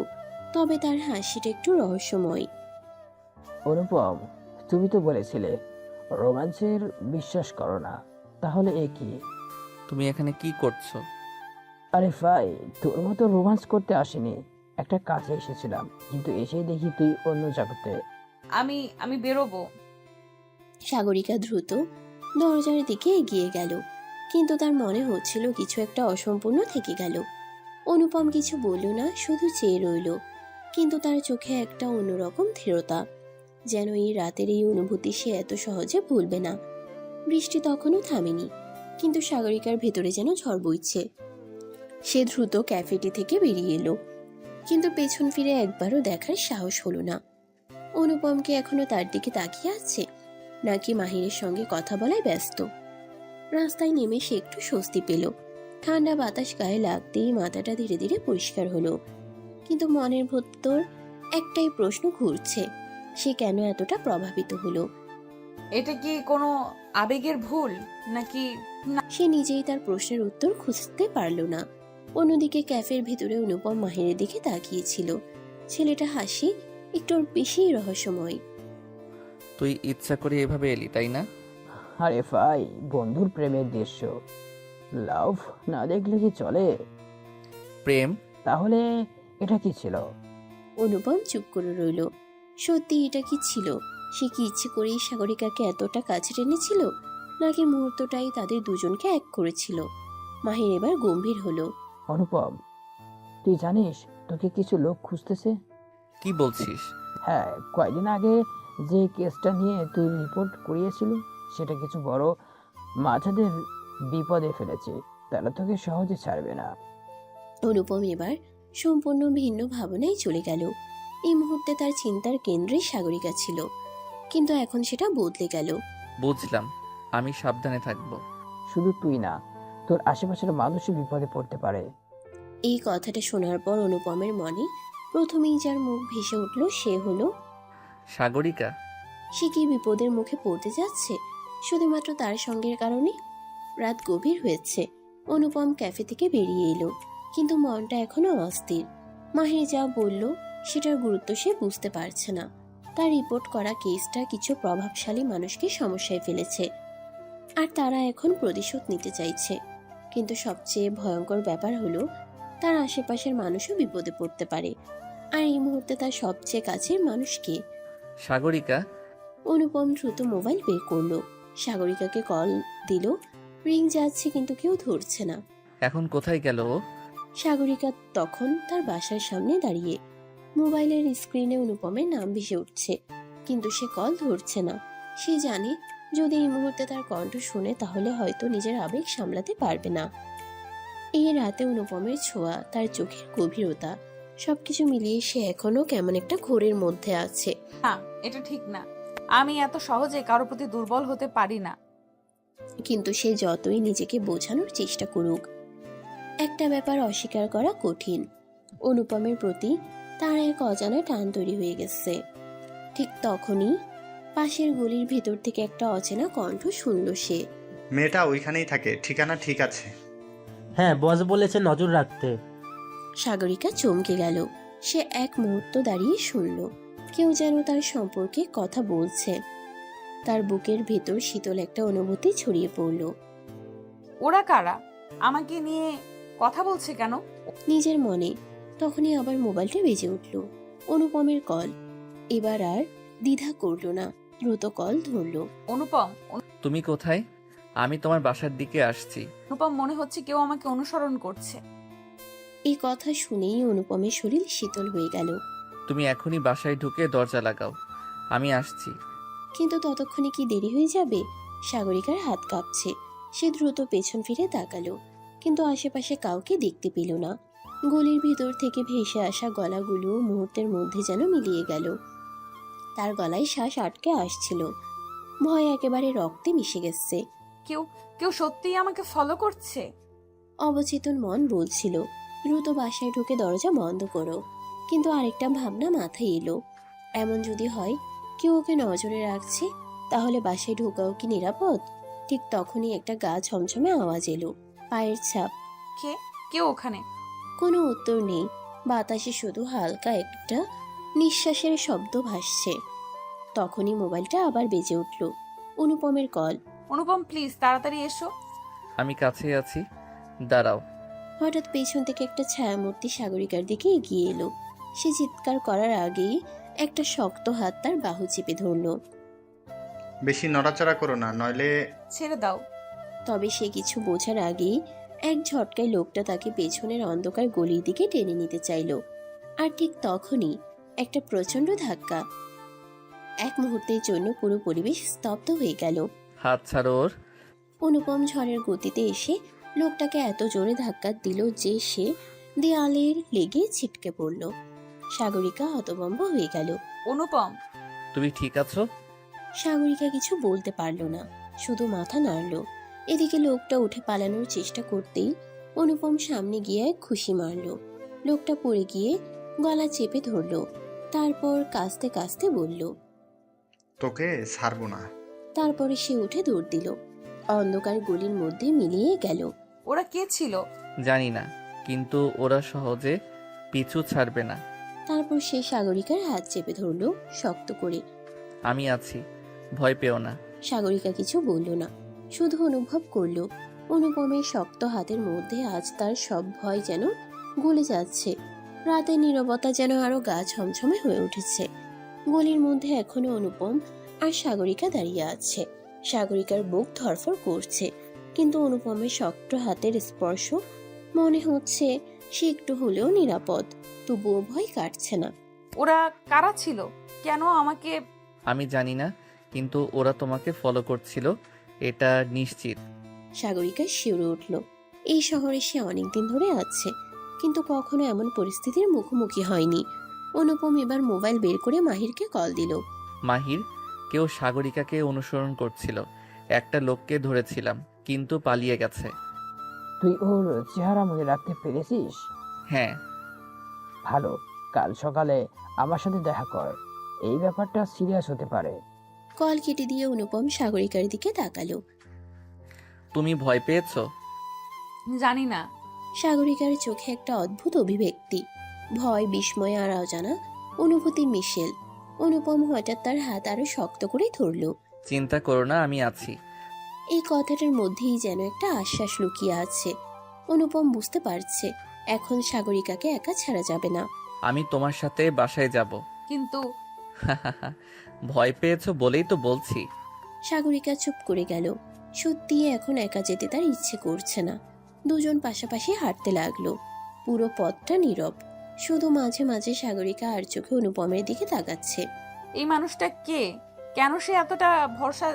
তবে তার হাসিটা একটু রহস্যময়। অনুপম, তুমি তো বলেছিলে রোমাঞ্চের বিশ্বাস করো না, তাহলে এ কি? তুমি এখানে কি করছো? আরে ভাই, তোর মতো রোমাঞ্চ করতে আসিনি, একটা কাজে এসেছিলাম, কিন্তু এসেই দেখি তুই অন্য জগতে। আমি বেরোবো। সাগরিকা দ্রুত দরজার দিকে এগিয়ে গেল, কিন্তু তার মনে হচ্ছিল কিছু একটা অসম্পূর্ণ থেকে গেল। অনুপম কিছু বলল না, শুধু চেয়ে রইল, কিন্তু তার চোখে একটা অন্যরকম দৃঢ়তা, যেন এই রাতের এই অনুভূতি সে এত সহজে ভুলবে না। বৃষ্টি তখনও থামেনি, কিন্তু সাগরিকার ভেতরে যেন ঝড় বইছে। সে দ্রুত ক্যাফেটি থেকে বেরিয়ে এলো, কিন্তু পেছন ফিরে একবারও দেখার সাহস হলো না। অনুপমকে এখনো তার দিকে তাকিয়ে আছে, নাকি মাহিরের সঙ্গে কথা বলায় ব্যস্ত। রাস্তায় নেমে সে একটু স্বস্তি পেল। ঠান্ডা বাতাস গায়ে লাগতেই মাথাটা ধীরে ধীরে পরিষ্কার হলো, কিন্তু মনের ভেতর একটাই প্রশ্ন ঘুরছে, সে কেন এতটা প্রভাবিত হলো? এটা কি কোনো আবেগের ভুল নাকি? সে নিজেই তার প্রশ্নের উত্তর খুঁজতে পারল না। অন্যদিকে ক্যাফের ভিতরে অনুপম মাহিরের দিকে তাকিয়েছিল। ছেলেটা হাসি একটু বেশি রহস্যময়। তুই ইচ্ছা করে এভাবে এলি তাই না? আরে ভাই, বন্ধুর প্রেমের দৃশ্য লাভ না দেখলে কি চলে? প্রেম? তাহলে এটা কি ছিল? অনুপম চুপ করে রইল। সত্যি এটা কি ছিল? সে কি ইচ্ছে করেই সাগরিকাকে এতটা কাছে টেনেছিল, নাকি মুহূর্তটাই তাদের দুজনকে এক করেছিল? মাহির এবার গম্ভীর হলো। অনুপম, তুই জানিস তোকে কিছু লোক খুঁজতেছে? কি বলছিস? হ্যাঁ, কয়েকদিন আগে যে কেসটা নিয়ে তুই রিপোর্ট করিয়েছিলি, সেটা কিছু বড় মাঝাদের বিপদে ফেলেছে। তারা তোকে সহজে ছাড়বে না। অনুপম এবার সম্পূর্ণ ভিন্ন ভাবনায় চলে গেল। এই মুহূর্তে তার চিন্তার কেন্দ্রে সাগরিকা ছিল, কিন্তু এখন সেটা বদলে গেল। বুঝলাম, আমি সাবধানে থাকবো। শুধু তুই না, তোর আশেপাশের মানুষও বিপদে পড়তে পারে। এই কথাটা শোনার পর অনুপমের মনে প্রথমেই যার মুখ ভেসে উঠল সে হলো সাগরিকা। সে কি বিপদের মুখে পড়তে যাচ্ছে শুধুমাত্র তার সঙ্গের কারণে? রাত গভীর হয়েছে। অনুপম ক্যাফে থেকে বেরিয়ে এলো, কিন্তু মনটা এখনো অস্থির। মাহির যা বলল সেটার গুরুত্ব সে বুঝতে পারছে না। তার রিপোর্ট করা কেসটা কিছু প্রভাবশালী মানুষকে সমস্যায় ফেলেছে, আর তারা এখন প্রতিশোধ নিতে চাইছে। কিন্তু সবচেয়ে ভয়ঙ্কর ব্যাপার হলো তার আশেপাশের মানুষও বিপদে পড়তে পারে। আর এই মুহূর্তে তার সবচেয়ে কাছের মানুষকে। সাগরিকা। অনুপম দ্রুত মোবাইল বের করলো, সাগরিকাকে কল দিল। রিং যাচ্ছে কিন্তু কেউ ধরছে না। এখন কোথায় গেল ও? সাগরিকা তখন তার বাসার সামনে দাঁড়িয়ে। মোবাইলের স্ক্রিনে অনুপমের নাম ভেসে উঠছে, কিন্তু সে কল ধরছে না। সে জানে যদি এই মুহূর্তে তার কণ্ঠ শুনে তাহলে হয়তো নিজের আবেগ সামলাতে পারবে না। এই রাতে অনুপমের ছোঁয়া, তার চোখের গভীরতা, সবকিছু মিলিয়ে সে এখনো কেমন একটা ঘোরের মধ্যে আছে। না, এটা ঠিক না। আমি এত সহজে কারোর প্রতি দুর্বল হতে পারি না। কিন্তু সে যতই নিজেকে বোঝানোর চেষ্টা করুক, একটা ব্যাপার অস্বীকার করা কঠিন। অনুপমের প্রতি তার এক অজানা টান তৈরি হয়ে গেছে। ঠিক তখনই পাশের গলির ভেতর থেকে একটা অচেনা কণ্ঠ শুনল সে। মেয়েটা ওইখানেই থাকে, ঠিকানা ঠিক আছে। হ্যাঁ, বস বলেছে নজর রাখতে। সাগরিকা চমকে গেল। সে এক মুহূর্ত দাঁড়িয়ে শুনল কেউ যেন তার সম্পর্কে কথা বলছে। তার বুকের ভেতর শীতল একটা অনুভূতি ছড়িয়ে পড়ল। ওরা কারা? আমাকে নিয়ে কথা বলছে কেন? নিজের মনে তখনই আবার মোবাইলটা বেজে উঠল। অনুপমের কল। এবার আর দ্বিধা করল না, দ্রুত কল ধরলো। অনুপম, তুমি কোথায়? আমি তোমার বাসার দিকে আসছি। অনুপম, মনে হচ্ছে কেউ আমাকে অনুসরণ করছে। এই কথা শুনেই অনুপমের শরীর শীতল হয়ে গেল। তুমি এখনই বাসায় ঢুকে দরজা লাগাও, আমি আসছি। কিন্তু ততক্ষণে কি দেরি হয়ে যাবে? সাগরিকার হাত কাঁপছে। সে দ্রুত পেছন ফিরে তাকালো, কিন্তু আশেপাশে কাউকে দেখতে পেল না। গলির ভিতর থেকে ভেসে আসা গলাগুলো মুহূর্তের মধ্যে যেন মিলিয়ে গেল। তার গলায় শ্বাস আটকে আসছিল, ভয় একেবারে রক্তে মিশে গেছে। কেউ কেউ সত্যিই আমাকে ফলো করছে। অবচেতন মন বলছিল দ্রুত বাসায় ঢুকে দরজা বন্ধ করো, কিন্তু আরেকটা ভাবনা মাথায় এলো। এমন যদি হয় কেউ ওকে নজরে রাখছে, তাহলে বাসায় ঢোকাও কি নিরাপদ? ঠিক তখনই একটা গা ছমছমে আওয়াজ এলো, পায়ের ছাপ। কে কেউ ওখানে? কোনো উত্তর নেই, বাতাসে শুধু হালকা একটা নিঃশ্বাসের শব্দ ভাসছে। তখনই মোবাইলটা আবার বেজে উঠল। অনুপমের কল। অনুপম, প্লিজ তাড়াতাড়ি এসো। আমি কাছেই আছি, দাঁড়াও। হঠাৎ পেছন থেকে একটা ছায়ামূর্তি সাগরিকার দিকে এগিয়ে এলো। সে চিৎকার করার আগেই একটা শক্ত হাত তার বাহু চেপে ধরল। বেশি নড়াচড়া করো না, নইলে। ছেড়ে দাও। তবে সে কিছু বোঝার আগেই এক ঝটকায় লোকটা তাকে পেছনের অন্ধকার গলির দিকে টেনে নিতে চাইল। আর ঠিক তখনই একটা প্রচন্ড ধাক্কা। এক মুহূর্তের জন্য পুরো পরিবেশ স্তব্ধ হয়ে গেল। হাত ছাড়ো ওর। অনুপম ঝড়ের গতিতে এসে লোকটাকে এত জোরে ধাক্কা দিল যে সে দেয়ালের লেগে ছিটকে পড়ল। সাগরিকা হতভম্ব হয়ে গেল। অনুপম, তুমি ঠিক আছো? সাগরিকা কিছু বলতে পারল না, শুধু মাথা নাড়ল। এদিকে লোকটা উঠে পালানোর চেষ্টা করতেই অনুপম সামনে গিয়ে খুশি মারল। লোকটা পড়ে গিয়ে গলা চেপে ধরল, তারপর কাঁচতে কাঁচতে বলল, তোকে ছাড়বো না। তারপরে সে উঠে দৌড় দিল। অন্ধকার গলির মধ্যে মিলিয়ে গেল। ওরা কে ছিল? জানি না, কিন্তু ওরা সহজে পিছু ছাড়বে না। তারপর সে সাগরিকার হাত চেপে ধরল শক্ত করে। আমি আছি, ভয় পেও না। সাগরিকা কিছু বলল না, শুধু অনুভব করলো অনুপমের শক্ত হাতের মধ্যে আজ তার সব ভয় যেন গলে যাচ্ছে। রাতের নীরবতা যেন আরো গা ছমছমে হয়ে উঠেছে। গলির মধ্যে এখনো অনুপম আর সাগরিকা দাঁড়িয়ে আছে। সাগরিকার বুক ধড়ফড় করছে, কিন্তু অনুপমের শক্ত হাতের স্পর্শ মনে হচ্ছে সে একটু হলেও নিরাপদ। তবুও ভয় কাটছে না। ওরা কারা ছিল? কেন আমাকে? আমি জানি না, কিন্তু ওরা তোমাকে ফলো করছিল, এটা নিশ্চিত। সাগরিকা শিউরে উঠল। এই শহরে সে অনেকদিন ধরে আছে, কিন্তু কখনো এমন পরিস্থিতির মুখোমুখি হয়নি। অনুপম এবার মোবাইল বের করে মাহিরকে কল দিল। মাহির, কেউ সাগরিকাকে অনুসরণ করছিল। একটা লোককে ধরেছিলাম, কিন্তু পালিয়ে গেছে। তুই ওর চেহারা মনে রাখতে পেরেছিস? হ্যাঁ। ভালো, কাল সকালে আমার সাথে দেখা কর, এই ব্যাপারটা সিরিয়াস হতে পারে। কল কেটে দিয়ে অনুপম সাগরিকার দিকে তাকালো। তুমি ভয় পেয়েছো? জানি না। সাগরিকার চোখে একটা অদ্ভুত অভিব্যক্তি, ভয়, বিস্ময় আর অজানা অনুভূতি মিশেল। অনুপম হঠাৎ তার হাত আরো শক্ত করে ধরল। চিন্তা করো না, আমি আছি। এই কথাটার মধ্যেই যেন একটা আশ্বাস লুকিয়ে আছে। অনুপম বুঝতে পারছে এখন সাগরিকাকে একা ছাড়া যাবে না। আমি তোমার সাথে বাসায় যাব। কিন্তু ভয় পেয়েছো বলেই তো বলছি। সাগরিকা চুপ করে গেল। সত্যি এখন একা যেতে তার ইচ্ছে করছে না। দুজন পাশাপাশি হাঁটতে লাগলো। পুরো পথটা নীরব, শুধু মাঝে মাঝে সাগরিকা আর চোখে অনুপমের দিকে তাকাচ্ছে। এই মানুষটা কে? কেন সে এতটা ভরসা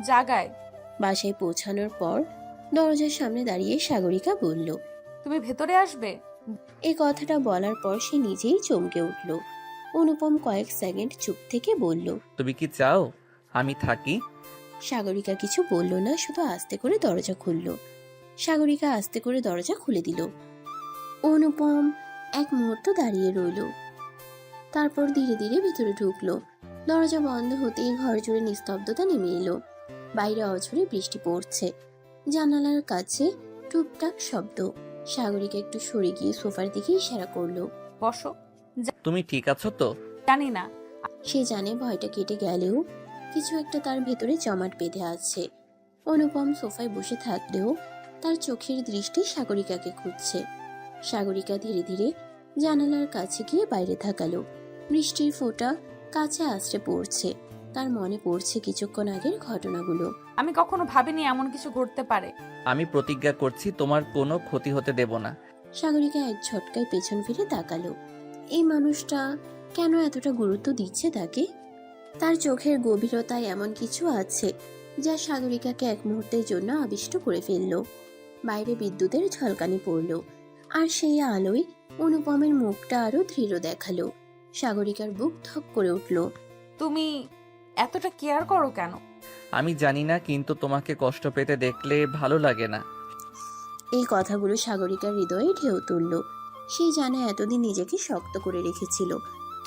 জাগায়? বাসায় পৌঁছানোর পর দরজার সামনে দাঁড়িয়ে সাগরিকা বলল, তুমি ভেতরে আসবে? এই কথাটা বলার পর সে নিজেই চমকে উঠল। অনুপম কয়েক সেকেন্ড চুপ থেকে বলল, তুমি কি চাও আমি থাকি? সাগরিকা কিছু বলল না, শুধু আস্তে করে দরজা খুলল। সাগরিকা আস্তে করে দরজা খুলে দিল। অনুপম এক মুহূর্ত দাঁড়িয়ে রইল, তারপর ধীরে ধীরে ভেতরে ঢুকলো। দরজা বন্ধ হতেই ঘর জুড়ে নিস্তব্ধতা নেমে এলো। বাইরে অঝরে বৃষ্টি পড়ছে, জানালার কাছে টুকটাক শব্দ। সাগরিকা একটু সরে গিয়ে সোফার দিকে ইশারা করলো। বসো। তুমি ঠিক আছো তো? জানি না। সে জানে ভয়টা কেটে গেলেও কিছু একটা তার ভেতরে জমাট বেঁধে আছে। অনুপম সোফায় বসে থাকলেও তার চোখের দৃষ্টি সাগরিকাকে খুঁজছে। সাগরিকা ধীরে ধীরে জানালার কাছে গিয়ে বাইরে তাকালো। বৃষ্টির ফোঁটা কাছে আছড়ে পড়ছে। তার মনে পড়ছে কিছুক্ষণ আগের ঘটনাগুলো। আমি কখনো ভাবিনি এমন কিছু ঘটতে পারে। আমি প্রতিজ্ঞা করছি তোমার কোনো ক্ষতি হতে দেব না। সাগরিকা এক ঝটকায় পেছন ফিরে তাকালো। এই মানুষটা কেন এতটা গুরুত্ব দিচ্ছে তাকে? তার চোখের গভীরতায় এমন কিছু আছে যা সাগরিকাকে এক মুহূর্তের জন্য আবিষ্ট করে ফেলল। বাইরে বিদ্যুতের ঝলকানি পড়ল, আর সেই আলোয় অনুপমের মুখটা আরো দৃঢ় দেখালো। সাগরিকার বুক ধক করে উঠল। তুমি এতটা কেয়ার করো কেন? আমি জানি না, কিন্তু তোমাকে কষ্ট পেতে দেখলে ভালো লাগে না। এই কথাগুলো সাগরিকার হৃদয়ে ঢেউ তুলল। সে জানে এতদিন নিজেকে শক্ত করে রেখেছিল,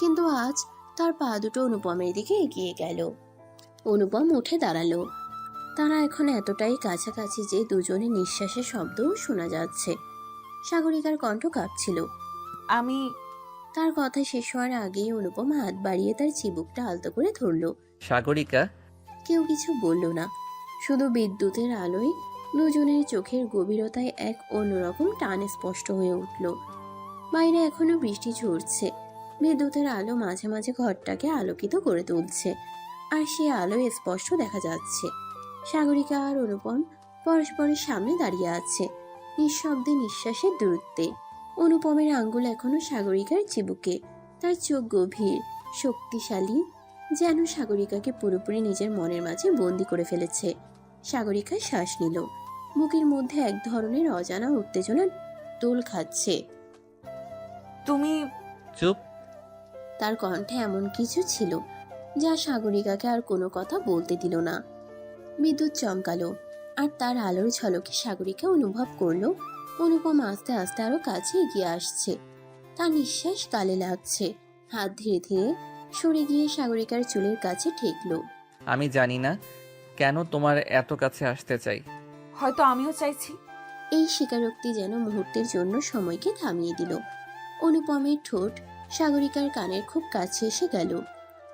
কিন্তু আজ তার পা দুটো অনুপমের দিকে এগিয়ে গেল। অনুপম উঠে দাঁড়ালো। তারা এখন এতটাই কাছাকাছি যে দুজনের নিঃশ্বাসের শব্দও শোনা যাচ্ছে। সাগরিকার কণ্ঠ কাঁপছিল। আমি তার কথা শেষ হওয়ার আগেই অনুপম হাত বাড়িয়ে তার চিবুকটা আলতো করে ধরল। সাগরিকা। কেউ কিছু বলল না, শুধু বিদ্যুতের আলোয় দুজনের চোখের গভীরতায় এক অন্যরকম টান স্পষ্ট হয়ে উঠল। বাইরে এখনো বৃষ্টি ঝরছে। বিদ্যুতের আলো মাঝে মাঝে ঘরটাকে আলোকিত করে তুলছে, আর সে আলোয় স্পষ্ট দেখা যাচ্ছে সাগরিকা আর অনুপম পরস্পরের সামনে দাঁড়িয়ে আছে, নিঃশব্দে, নিঃশ্বাসের দূরত্বে। অনুপমের আঙ্গুল এখনো সাগরিকার চিবুকে। তার চোখ গভীর, শক্তিশালী, যেন সাগরিকাকে পুরোপুরি নিজের মনের মাঝে বন্দি করে ফেলেছে। সাগরিকা শ্বাস নিল। বুকের মধ্যে এক ধরনের অজানা উত্তেজনা দোল খাচ্ছে। তুমি চুপ। তার কণ্ঠে এমন কিছু ছিল যা সাগরিকাকে আর কোনো কথা বলতে দিল না। বিদ্যুৎ চমকালো, আর তার আলোর ঝলকে সাগরিকা অনুভব করলো অনুপম আস্তে আস্তে আরো কাছে এগিয়ে আসছে। তার নিঃশ্বাস গালে লাগছে। হাত ধীরে ধীরে সরে গিয়ে সাগরিকার চুলের কাছে ঠেকলো। আমি জানি না কেন তোমার এত কাছে আসতে চাই। হয়তো আমিও চাইছি। এই স্বীকারোক্তি যেন মুহূর্তের জন্য সময়কে থামিয়ে দিল। অনুপমের ঠোঁট সাগরিকার কানের খুব কাছে এসে গেল।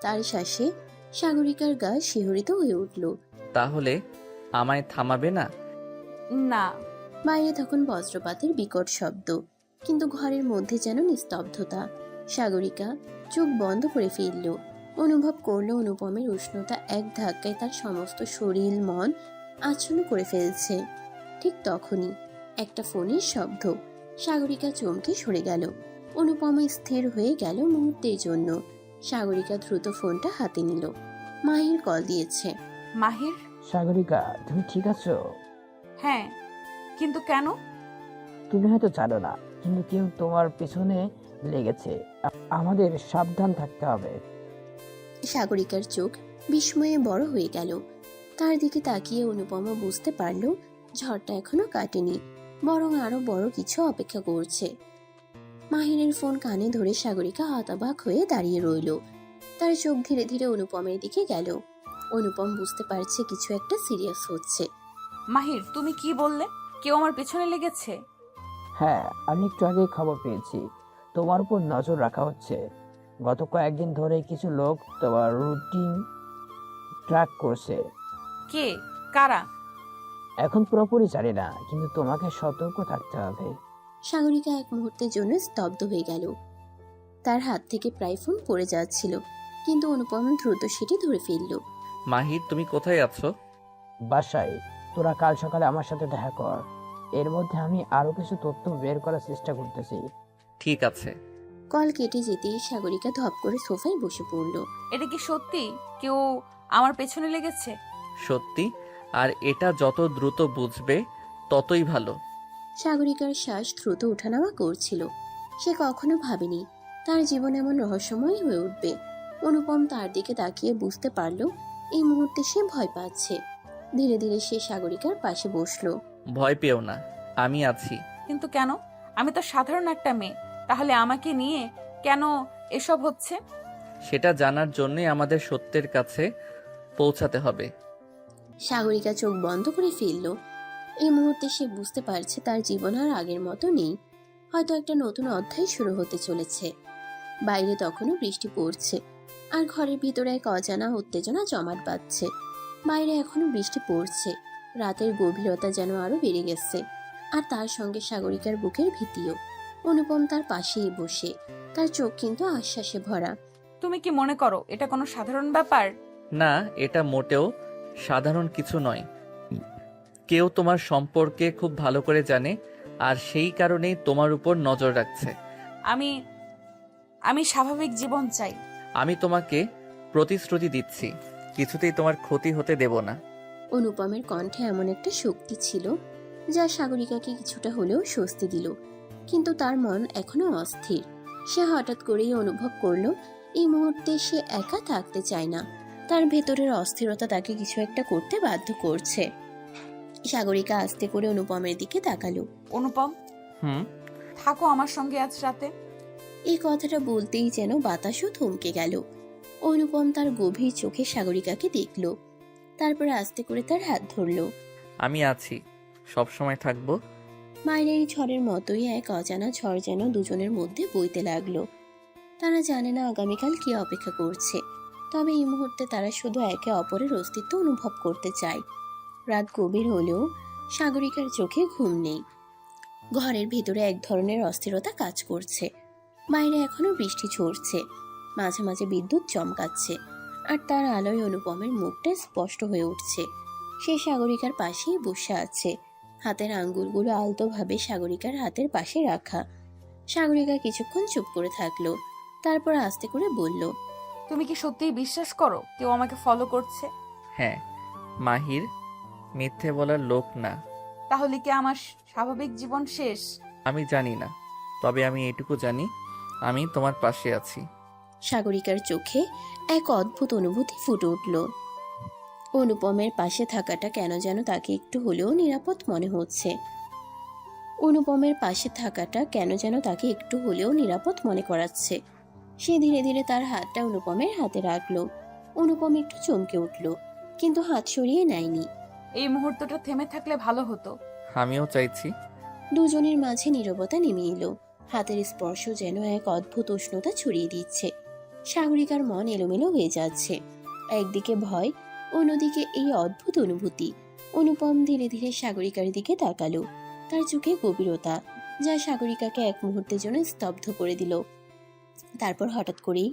তার শ্বাসে সাগরিকার গা শিহরিত হয়ে উঠল। তাহলে আমায় থামাবে না? না। বাইরে তখন বজ্রপাতের বিকট শব্দ, কিন্তু ঘরের মধ্যে যেন নিস্তব্ধতা। সাগরিকা চোখ বন্ধ করে ফেলল। অনুভব করলো অনুপমের উষ্ণতা এক ধাক্কায় তার সমস্ত শরীর মন আচ্ছন্ন করে ফেলছে। ঠিক তখনই একটা ফোনের শব্দ। সাগরিকা চমকে সরে গেল। অনুপম স্থির হয়ে গেল মুহূর্তের জন্য। সাগরিকা দ্রুত ফোনটা হাতে নিল। মাহির কল দিয়েছে। মাহির? সাগরিকা, তুমি ঠিক আছো? হ্যাঁ, কিন্তু কেন? তুমি হয়তো জানো না, কিন্তু কেউ তোমার পেছনে লেগেছে। আমাদের সাবধান থাকতে হবে। সাগরিকার চোখ বিস্ময়ে বড় হয়ে গেল। তার দিকে তাকিয়ে অনুপমা বুঝতে পারল ঝড়টা এখনো কাটেনি, বরং আরো বড় কিছু অপেক্ষা করছে। মাহিরের ফোন কানে ধরে সাগরিকা হতবাক হয়ে দাঁড়িয়ে রইল। তার চোখ ধীরে ধীরে অনুপমের দিকে গেল। অনুপম বুঝতে পারছে কিছু একটা সিরিয়াস হচ্ছে। মাহির, তুমি কি বললে? কেউ আমার পেছনে লেগেছে? হ্যাঁ, আমি একটু আগে খবর পেয়েছি তোমার উপর নজর রাখা হচ্ছে। গত কয়েকদিন ধরে কিছু লোক তোমার রুটিন ট্র্যাক করছে। কে? কারা? এখন পুরোপুরি জানি না, কিন্তু তোমাকে সতর্ক থাকতে হবে। সাগরিকা এক মুহূর্তের জন্য স্তব্ধ হয়ে গেল। তার হাত থেকে প্রায় ফোন পড়ে যাচ্ছিল, কিন্তু অনুপম দ্রুত সেটি ধরে ফেলল। মাহির, তুমি কোথায় আছো? বাসায়। তোরা কাল সকালে আমার সাথে দেখা কর। এর মধ্যে আমি আরো কিছু তথ্য বের করার চেষ্টা করতেছি। ঠিক আছে। কল কেটে যেতেই সাগরিকা ধপ করে সোফায় বসে পড়ল। এটা কি সত্যি কেউ আমার পেছনে লেগেছে? সত্যি, আর এটা যত দ্রুত বুঝবে ততই ভালো। সাগরিকার শ্বাস দ্রুত ওঠানামা করছিল। সে কখনো ভাবেনি তার জীবন এমন রহস্যময় হয়ে উঠবে। অনুপম তার দিকে তাকিয়ে বুঝতে পারল এই মুহূর্তে সে ভয় পাচ্ছে। ধীরে ধীরে সে সাগরিকার পাশে বসলো। ভয় পেও না, আমি আছি। কিন্তু কেন? আমি তো সাধারণ একটা মেয়ে, তাহলে আমাকে নিয়ে কেন এসব হচ্ছে? সেটা জানার জন্যই আমাদের সত্যের কাছে পৌঁছাতে হবে। সাগরিকা চোখ বন্ধ করে ফেলল। এই মুহূর্তে সে বুঝতে পারছে তার জীবন আর আগের মতো নেই। হয়তো একটা নতুন অধ্যায় শুরু হতে চলেছে। বাইরে তখনও বৃষ্টি পড়ছে, আর ঘরের ভিতরে এক অজানা উত্তেজনা জমাট বাঁধছে। বাইরে এখনো বৃষ্টি পড়ছে। রাতের গভীরতা যেন আরো বেড়ে গেছে, আর তার সঙ্গে সাগরিকার বুকের ভীতিও। অনুপম তার পাশেই বসে, তার চোখ কিন্তু আশ্বাসে ভরা। তুমি কি মনে করো এটা কোনো সাধারণ ব্যাপার? না, এটা মোটেও সাধারণ কিছু নয়। কেউ তোমার সম্পর্কে খুব ভালো করে জানে, আর সেই কারণেই তোমার উপর নজর রাখছে। আমি আমি স্বাভাবিক জীবন চাই। আমি তোমাকে প্রতিশ্রুতি দিচ্ছি, কিছুতেই তোমার ক্ষতি হতে দেব না। অনুপমের কণ্ঠে এমন একটা শক্তি ছিল যা সাগরিকাকে কিছুটা হলেও স্বস্তি দিল, কিন্তু তার মন এখনো অস্থির। সে হঠাৎ করেই অনুভব করলো এই মুহূর্তে সে একা থাকতে চায় না। তার ভেতরের অস্থিরতা তাকে কিছু একটা করতে বাধ্য করছে। সাগরিকা আস্তে করে অনুপমের দিকে তাকালো। অনুপম, হুম। থাকো আমার সঙ্গে আজ রাতে। এই কথাটা বলতেই যেন বাতাসও থমকে গেল। অনুপম তার গভীর চোখে সাগরিকাকে দেখল, তারপর আস্তে করে তার হাত ধরলো। আমি আছি, সব সময় থাকবো। মায়ের ঝড়ের মতোই এক অজানা ঝড় যেন দুজনের মধ্যে বইতে লাগলো। তারা জানে না আগামীকাল কি অপেক্ষা করছে, তবে এই মুহূর্তে তারা শুধু একে অপরের অস্তিত্ব অনুভব করতে চায়। রাত গভীর হলেও সাগরিকার চোখে ঘুম নেই। ঘরের ভেতরে এক ধরনের অস্থিরতা কাজ করছে। বাইরে এখনো বৃষ্টি ঝরছে, মাঝে মাঝে বিদ্যুৎ চমকাচ্ছে, আর তার আলোয় অনুপমের মুখটা স্পষ্ট হয়ে উঠছে। সে সাগরিকার পাশেই বসে আছে, হাতের আঙ্গুলগুলো আলতোভাবে সাগরিকার হাতের পাশে রাখা। সাগরিকা কিছুক্ষণ চুপ করে থাকলো, তারপর আস্তে করে বলল, তুমি কি সত্যিই বিশ্বাস করো কেউ আমাকে ফলো করছে? হ্যাঁ, মাহির মিথ্যে বলার লোক না। তাহলে কি আমার স্বাভাবিক জীবন শেষ? আমি জানি না, তবে আমি এটুকু জানি, আমি তোমার পাশে আছি। সাগরিকার চোখে এক অদ্ভুত অনুভূতি ফুটে উঠল। অনুপমের পাশে থাকাটা কেন যেন তাকে একটু হলেও নিরাপদ মনে হচ্ছে। অনুপমের পাশে থাকাটা কেন যেন তাকে একটু হলেও নিরাপদ মনে করাচ্ছে। সে ধীরে ধীরে তার হাতটা অনুপমের হাতে রাখলো। অনুপম একটু চমকে উঠল, কিন্তু হাত সরিয়ে নেয়নি। এই মুহূর্তটা থেমে থাকলে ভালো হতো। আমিও চাইছি। দুজনের মাঝে নীরবতা নেমে এলো। হাতের স্পর্শ যেন এক অদ্ভুত উষ্ণতা ছড়িয়ে দিচ্ছে। সাগরিকার মন এলোমেলো হয়ে যাচ্ছে, একদিকে ভয়, অন্যদিকে এই অদ্ভুত অনুভূতি। অনুপম ধীরে ধীরে সাগরিকার দিকে তাকালো, তার চোখে গভীরতা যা সাগরিকাকে এক মুহূর্তের জন্য স্তব্ধ করে দিল। তারপর হঠাৎ করেই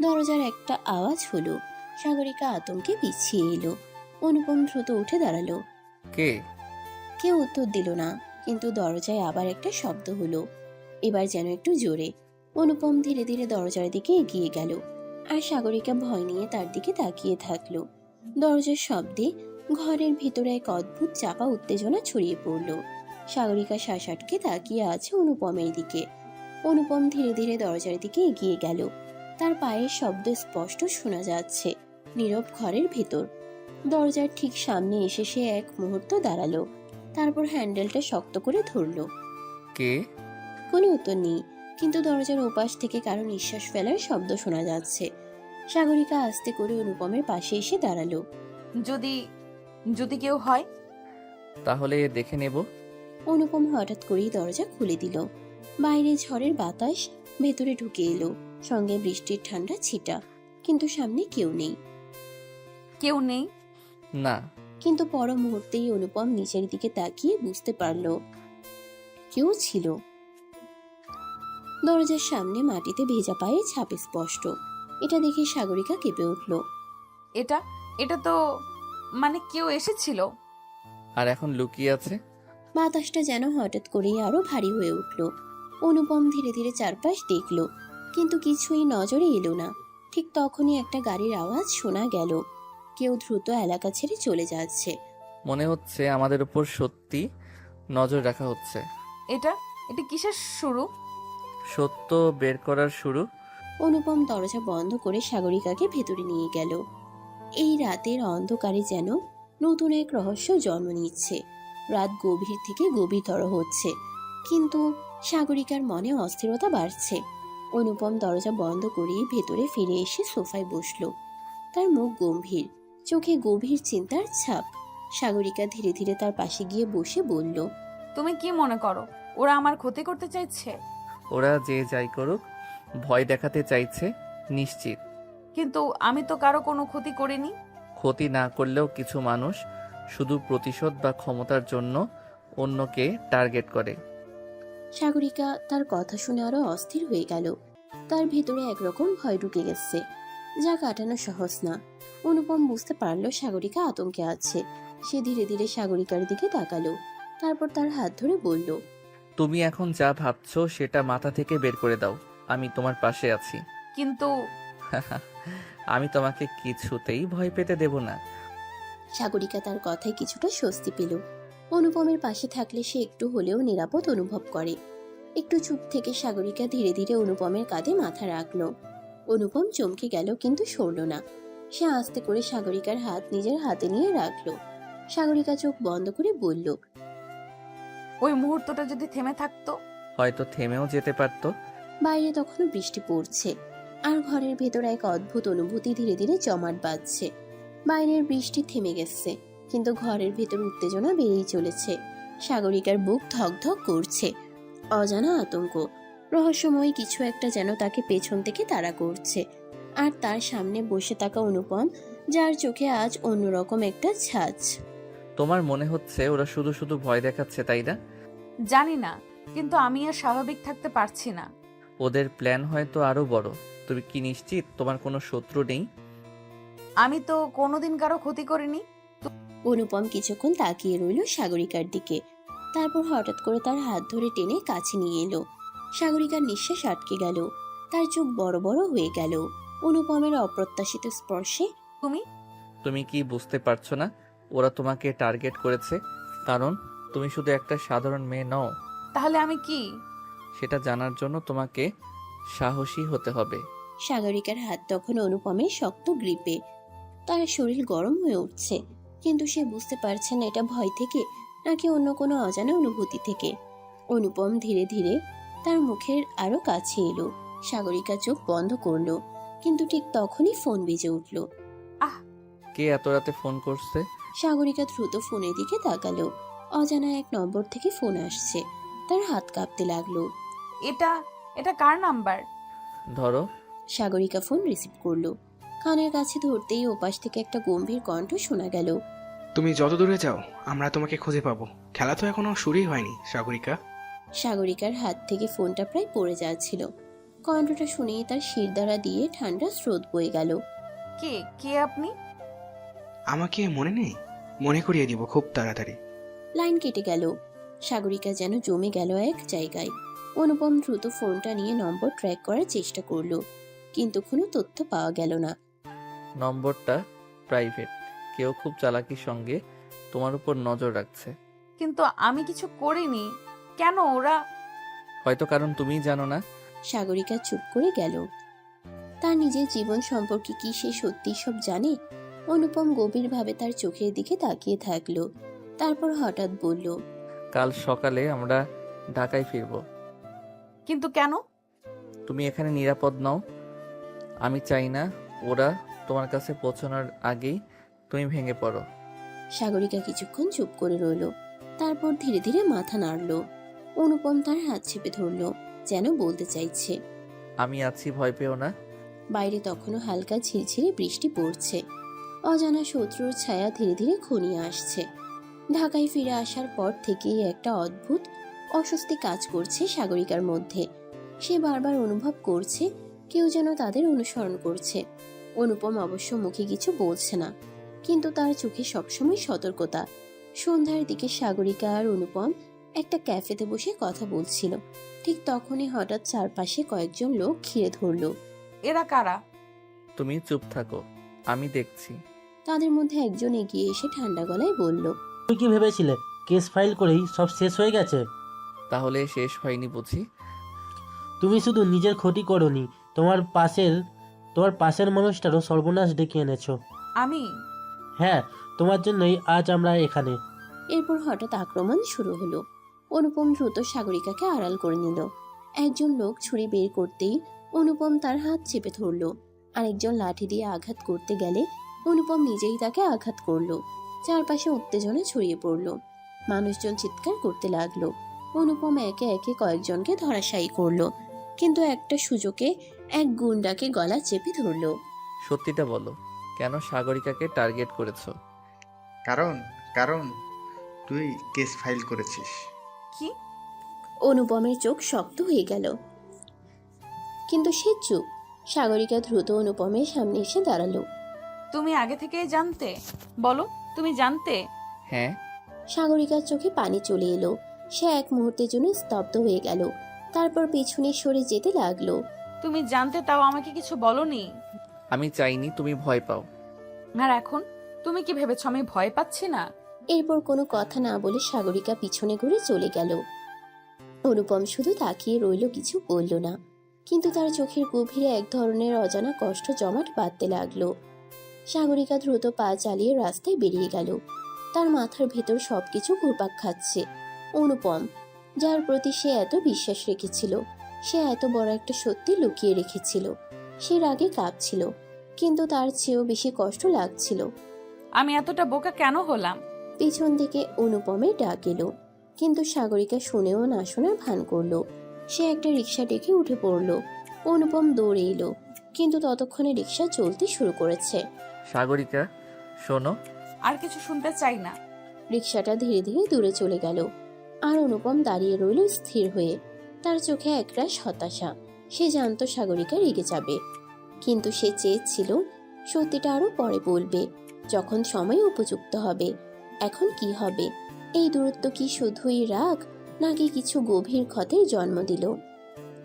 দরজার একটা আওয়াজ হলো। সাগরিকা আতঙ্কে পিছিয়ে এলো। অনুপম দ্রুত উঠে দাঁড়ালো। কে? কেউ উত্তর দিল না, কিন্তু দরজায় আবার একটা শব্দ হলো, এবার যেন একটু জোরে। অনুপম ধীরে ধীরে দরজার দিকে এগিয়ে গেল, আর সাগরিকা ভয় নিয়ে তার দিকে তাকিয়ে থাকলো। দরজার শব্দে ঘরের ভিতরে এক অদ্ভুত চাপা উত্তেজনা ছড়িয়ে পড়ল। সাগরিকা শ্বাস আটকে তাকিয়ে আছে অনুপমের দিকে। অনুপম ধীরে ধীরে দরজার দিকে এগিয়ে গেল, তার পায়ের শব্দ স্পষ্ট শোনা যাচ্ছে নীরব ঘরের ভেতর। দরজার ঠিক সামনে এসে সে এক মুহূর্ত দাঁড়ালো, তারপর হ্যান্ডেলটা শক্ত করে ধরলো। কে? কোনো উত্তর নেই, কিন্তু দরজার ওপাশ থেকে কারো নিঃশ্বাস ফেলার শব্দ শোনা যাচ্ছে। সাগরিকা আস্তে করে অনুপমের পাশে এসে দাঁড়ালো। যদি যদি কেউ হয়? তাহলে দেখে নেব। অনুপম হঠাৎ করেই দরজা খুলে দিল। বাইরে ঝড়ের বাতাস ভেতরে ঢুকে এলো, সঙ্গে বৃষ্টির ঠান্ডা ছিটা। কিন্তু সামনে কেউ নেই। কেউ নেই? না। কিন্তু পর মুহূর্তেই অনুপম নিচের দিকে তাকিয়ে বুঝতে পারল কেউ ছিল। দরজার সামনে মাটিতে ভেজা পায়ে ছাপ স্পষ্ট। এটা দেখে সাগরিকা কেঁপে উঠল। এটা এটা তো মানে কেউ এসেছিল। আর এখন লুকিয়ে আছে। বাতাসটা যেন হঠাৎ করেই আরো ভারী হয়ে উঠল। অনুপম ধীরে ধীরে চারপাশ দেখল, কিন্তু কিছুই নজরে এলো না। ঠিক তখনই একটা গাড়ির আওয়াজ শোনা গেল। কেউ দ্রুত এলাকা ছেড়ে চলে যাচ্ছে। মনে হচ্ছে আমাদের উপর সত্যি নজর রাখা হচ্ছে। এটা এটা কিসের শুরু? সত্য বের করার শুরু। অনুপম দরজা বন্ধ করে সাগরিকাকে ভেতরে নিয়ে গেল। এই রাতের অন্ধকারে যেন নতুন এক রহস্য জন্ম নিচ্ছে। রাত গভীর থেকে গভীরতর হচ্ছে, কিন্তু সাগরিকার মনে অস্থিরতা বাড়ছে। অনুপম দরজা বন্ধ করে ভেতরে ফিরে এসে সোফায় বসলো। তার মুখ গম্ভীর, চোখে গভীর চিন্তার ছাপ। সাগরিকা ধীরে ধীরে তার পাশে গিয়ে বসে বলল, তুমি কি মনে করো ওরা আমার ক্ষতি করতে চাইছে? ওরা যে যাই করুক, ভয় দেখাতে চাইছে নিশ্চিত। কিন্তু আমি তো কারো কোনো ক্ষতি করিনি। ক্ষতি না করলেও কিছু মানুষ শুধু প্রতিশোধ বা ক্ষমতার জন্য অন্যকে টার্গেট করে। সাগরিকা তার কথা শুনে আরো অস্থির হয়ে গেল। তার ভেতরে একরকম ভয় ঢুকে গেছে, যা কাটানো সহজ না। অনুপম বুঝতে পারলো সাগরিকা আতঙ্কে আছে। সে ধীরে ধীরে সাগরিকার দিকে তাকালো, তারপর তার হাত ধরে বলল, তুমি এখন যা ভাবছো সেটা মাথা থেকে বের করে দাও। আমি তোমার পাশে আছি। কিন্তু আমি তোমাকে কিছুতেই ভয় পেতে দেব না। সাগরিকা তার কথায় কিছুটা স্বস্তি পেল। অনুপমের পাশে থাকলে সে একটু হলেও নিরাপদ অনুভব করে। একটু চুপ থেকে সাগরিকা ধীরে ধীরে অনুপমের কাঁধে মাথা রাখলো। অনুপম চমকে গেল, কিন্তু সরল না। সে আস্তে করে সাগরিকার হাত নিজের হাতে নিয়ে রাখলো। সাগরিকা চোখ বন্ধ করে বলল, ওই মুহূর্তটা যদি থেমে থাকতো। হয়তো থেমেও যেতে পারতো। বাইরে তখনও বৃষ্টি পড়ছে, আর ঘরের ভেতর এক অদ্ভুত অনুভূতি ধীরে ধীরে জমাট বাঁধছে। বাইরের বৃষ্টি থেমে গেছে, কিন্তু ঘরের ভেতর উত্তেজনা বেড়েই চলেছে। সাগরিকার বুক ধকধক করছে। অজানা আতঙ্ক, রহস্যময় কিছু একটা যেন তাকে পেছন থেকে তাড়া করছে। আর তার সামনে বসে থাকা অনুপম, যার চোখে আজ অন্যরকম একটা ছাঁচ। তোমার মনে হচ্ছে ওরা শুধু শুধু ভয় দেখাচ্ছে, তাই না? জানি না, কিন্তু আমি আর স্বাভাবিক থাকতে পারছি না। ওদের প্ল্যান হয়তো আরো বড়। তুমি কি নিশ্চিত তোমার কোনো শত্রু নেই? আমি তো কোনোদিন কারো ক্ষতি করিনি। অনুপম কিছুক্ষণ তাকিয়ে রইল সাগরিকার দিকে, তারপর হঠাৎ করে তার হাত ধরে টেনে কাছে নিয়ে এলো। সাগরিকার নিঃশ্বাস আটকে গেল, তার চোখ বড় বড় হয়ে গেল অনুপমের অপ্রত্যাশিত স্পর্শে। তুমি কি বুঝতে পারছো না? ওরা তোমাকে টার্গেট করেছে, কারণ তুমি শুধু একটা সাধারণ মেয়ে নও। তাহলে আমি কি? সেটা জানার জন্য তোমাকে সাহসী হতে হবে। সাগরিকার হাত তখন অনুপমের শক্ত গ্রিপে। তার শরীর গরম হয়ে উঠছে, কিন্তু সে বুঝতে পারছে না এটা ভয় থেকে নাকি অন্য কোনো অজানা অনুভূতি থেকে। অনুপম ধীরে ধীরে তার মুখের আরো কাছে এলো। সাগরিকা চোখ বন্ধ করলো, কিন্তু ঠিক তখনই ফোন বেজে উঠল। কে এত রাতে ফোন করছে? সাগরিকা দ্রুত ফোনের দিকে তাকালো। অজানা এক নম্বর থেকে ফোন আসছে। তার হাত কাঁপতে লাগলো। এটা এটা কার নাম্বার? ধরো। সাগরিকা ফোন রিসিভ করলো। কানের কাছে ধরতেই ওপাশ থেকে একটা গম্ভীর কণ্ঠ শোনা গেল। তুমি যত দূরে যাও আমরা তোমাকে খুঁজে পাবো। খেলা তো এখনো শুরুই হয়নি সাগরিকা। সাগরিকার হাত থেকে ফোনটা প্রায় পড়ে যাচ্ছিল। কণ্ঠটা শুনেই তার শিরদাঁড়া দিয়ে ঠান্ডা স্রোত বয়ে গেল। কে কে আপনি? আমাকে মনে নেই? মনে করিয়ে দিব খুব তাড়াতাড়ি। লাইন কেটে গেল। সাগরিকা যেন জমে গেল এক জায়গায়। অনুপম দ্রুত ফোনটা নিয়ে নম্বর ট্র্যাক করার চেষ্টা করলো, কিন্তু কোনো তথ্য পাওয়া গেল না। নম্বরটা প্রাইভেট। কেউ খুব চালাকির সঙ্গে তোমার উপর নজর রাখছে। কিন্তু আমি কিছু করিনি। কেন ওরা? হয়তো কারণ তুমিই জানো না। সাগরিকা চুপ করে গেল। তার নিজের জীবন সম্পর্কে কি সে সত্যি সব জানে? অনুপম গভীরভাবে তার চোখের দিকে তাকিয়ে থাকলো। তারপর হঠাৎ বলল, কাল সকালে আমরা ঢাকায় ফিরবো। কিন্তু কেন? তুমি এখানে নিরাপদ নও। আমি চাই না ওরা তোমার কাছে পৌঁছানোর আগেই তুমি ভেঙে পড়ো। সাগরিকা কিছুক্ষণ চুপ করে রইল। তারপর ধীরে ধীরে মাথা নাড়ল। অনুপম তার হাত চেপে ধরল, যেন বলতে চাইছে, আমি আছি, ভয় পেও না। বাইরে তখনও হালকা ঝিরঝিরে বৃষ্টি পড়ছে। অজানা শত্রুর ছায়া ধীরে ধীরে ঘনিয়ে আসছে। ঢাকায় ফিরে আসার পর থেকেই একটা অদ্ভুত অস্বস্তি কাজ করছে সাগরিকার মধ্যে। সে বারবার অনুভব করছে কেউ যেন তাদের অনুসরণ করছে। অনুপম অবশ্য মুখে কিছু বলছে না, কিন্তু তার চোখে সবসময় সতর্কতা। সন্ধ্যার দিকে সাগরিকা আর অনুপম একটা ক্যাফেতে বসে কথা বলছিল। ঠিক তখনই হঠাৎ চারপাশে কয়েকজন লোক ঘিরে ধরল। এরা কারা? তুমি চুপ থাকো, আমি দেখছি। তাদের মধ্যে একজন এগিয়ে এসে ঠান্ডা গলায় বলল, তুমি কি ভেবেছিলে কেস ফাইল করেই সব শেষ হয়ে গেছে? তাহলে শেষ হয়নি বুঝি? তুমি শুধু নিজের ক্ষতি করোনি, তোমার পাশের মানুষটারও সর্বনাশ ডেকে এনেছো। আমি? হ্যাঁ, তোমার জন্যই আজ আমরা এখানে। এরপর হঠাৎ আক্রমণ শুরু হলো। অনুপম দ্রুত সাগরিকাকে আড়াল করে নিল। একজন লোক ছুরি বের করতেই অনুপম তার হাত চেপে ধরল। আরেকজন লাঠি দিয়ে আঘাত করতে গেলে অনুপম নিজেই তাকে আঘাত করলো। চারপাশে উত্তেজনা ছড়িয়ে পড়ল। মানুষজন চিৎকার করতে লাগলো। অনুপম একে একে কয়েকজনকে ধরাশায়ী করলো, কিন্তু একটা সুযোগে এক গুন্ডাকে গলা চেপে ধরলো। সত্যিটা বলো, কেন সাগরিকাকে টার্গেট করেছো? কারণ কারণ তুই কেস ফাইল করেছিস। কি? অনুপমের চোখ শক্ত হয়ে গেল, কিন্তু সে চুপ। সাগরিকা দ্রুত অনুপমের সামনে এসে দাঁড়ালো। তুমি আগে থেকেই জানতে? বলো, তুমি জানতে? হ্যাঁ। সাগরিকার চোখে পানি চলে এলো। সে এক মুহূর্তের জন্য স্তব্ধ হয়ে গেল, তারপর পেছনে সরে যেতে লাগলো। তুমি জানতে তাও আমাকে কিছু বলনি? আমি চাইনি তুমি ভয় পাও। আর এখন তুমি কি ভেবেছো আমি ভয় পাচ্ছি না? এরপর কোনো কথা না বলে সাগরিকা পিছনে ঘুরে চলে গেল। অনুপম শুধু তাকিয়ে রইল, কিছু বলল না, কিন্তু তার চোখের গভীরে এক ধরনের অজানা কষ্ট জমাট বাঁধতে লাগলো। সাগরিকা দ্রুত পা চালিয়ে রাস্তায় বেরিয়ে গেল। তার মাথার ভেতর সবকিছু ঘুরপাক খাচ্ছে। অনুপম, যার প্রতি সে এত বিশ্বাস রেখেছিল, সে এত বড় একটা সত্যি লুকিয়ে রেখেছিল। সে রাগে কাঁপছিল, কিন্তু তার চেয়েও বেশি কষ্ট লাগছিল। আমি এতটা বোকা কেন হলাম? পিছন থেকে অনুপমের ডাক এলো, কিন্তু সাগরিকা শুনেও না শোনার ভান করলো। সে একটা রিক্সা ডেকে উঠে পড়লো। অনুপম দৌড়ে এলো, কিন্তু ততক্ষণে রিক্সা চলতে শুরু করেছে। সাগরিকা শোনো। আর কিছু শুনতে চাই না। রিক্সাটা ধীরে ধীরে দূরে চলে গেল, আর অনুপম দাঁড়িয়ে রইল স্থির হয়ে। তার চোখে একরাশ হতাশা। সে জানতো সাগরিকা রেগে যাবে, কিন্তু সে চেয়েছিল সত্যিটা আরো পরে বলবে, যখন সময় উপযুক্ত হবে। এখন কি হবে? এই দূরত্ব কি শুধুই রাগ, নাকি কিছু গভীর ক্ষতের জন্ম দিল?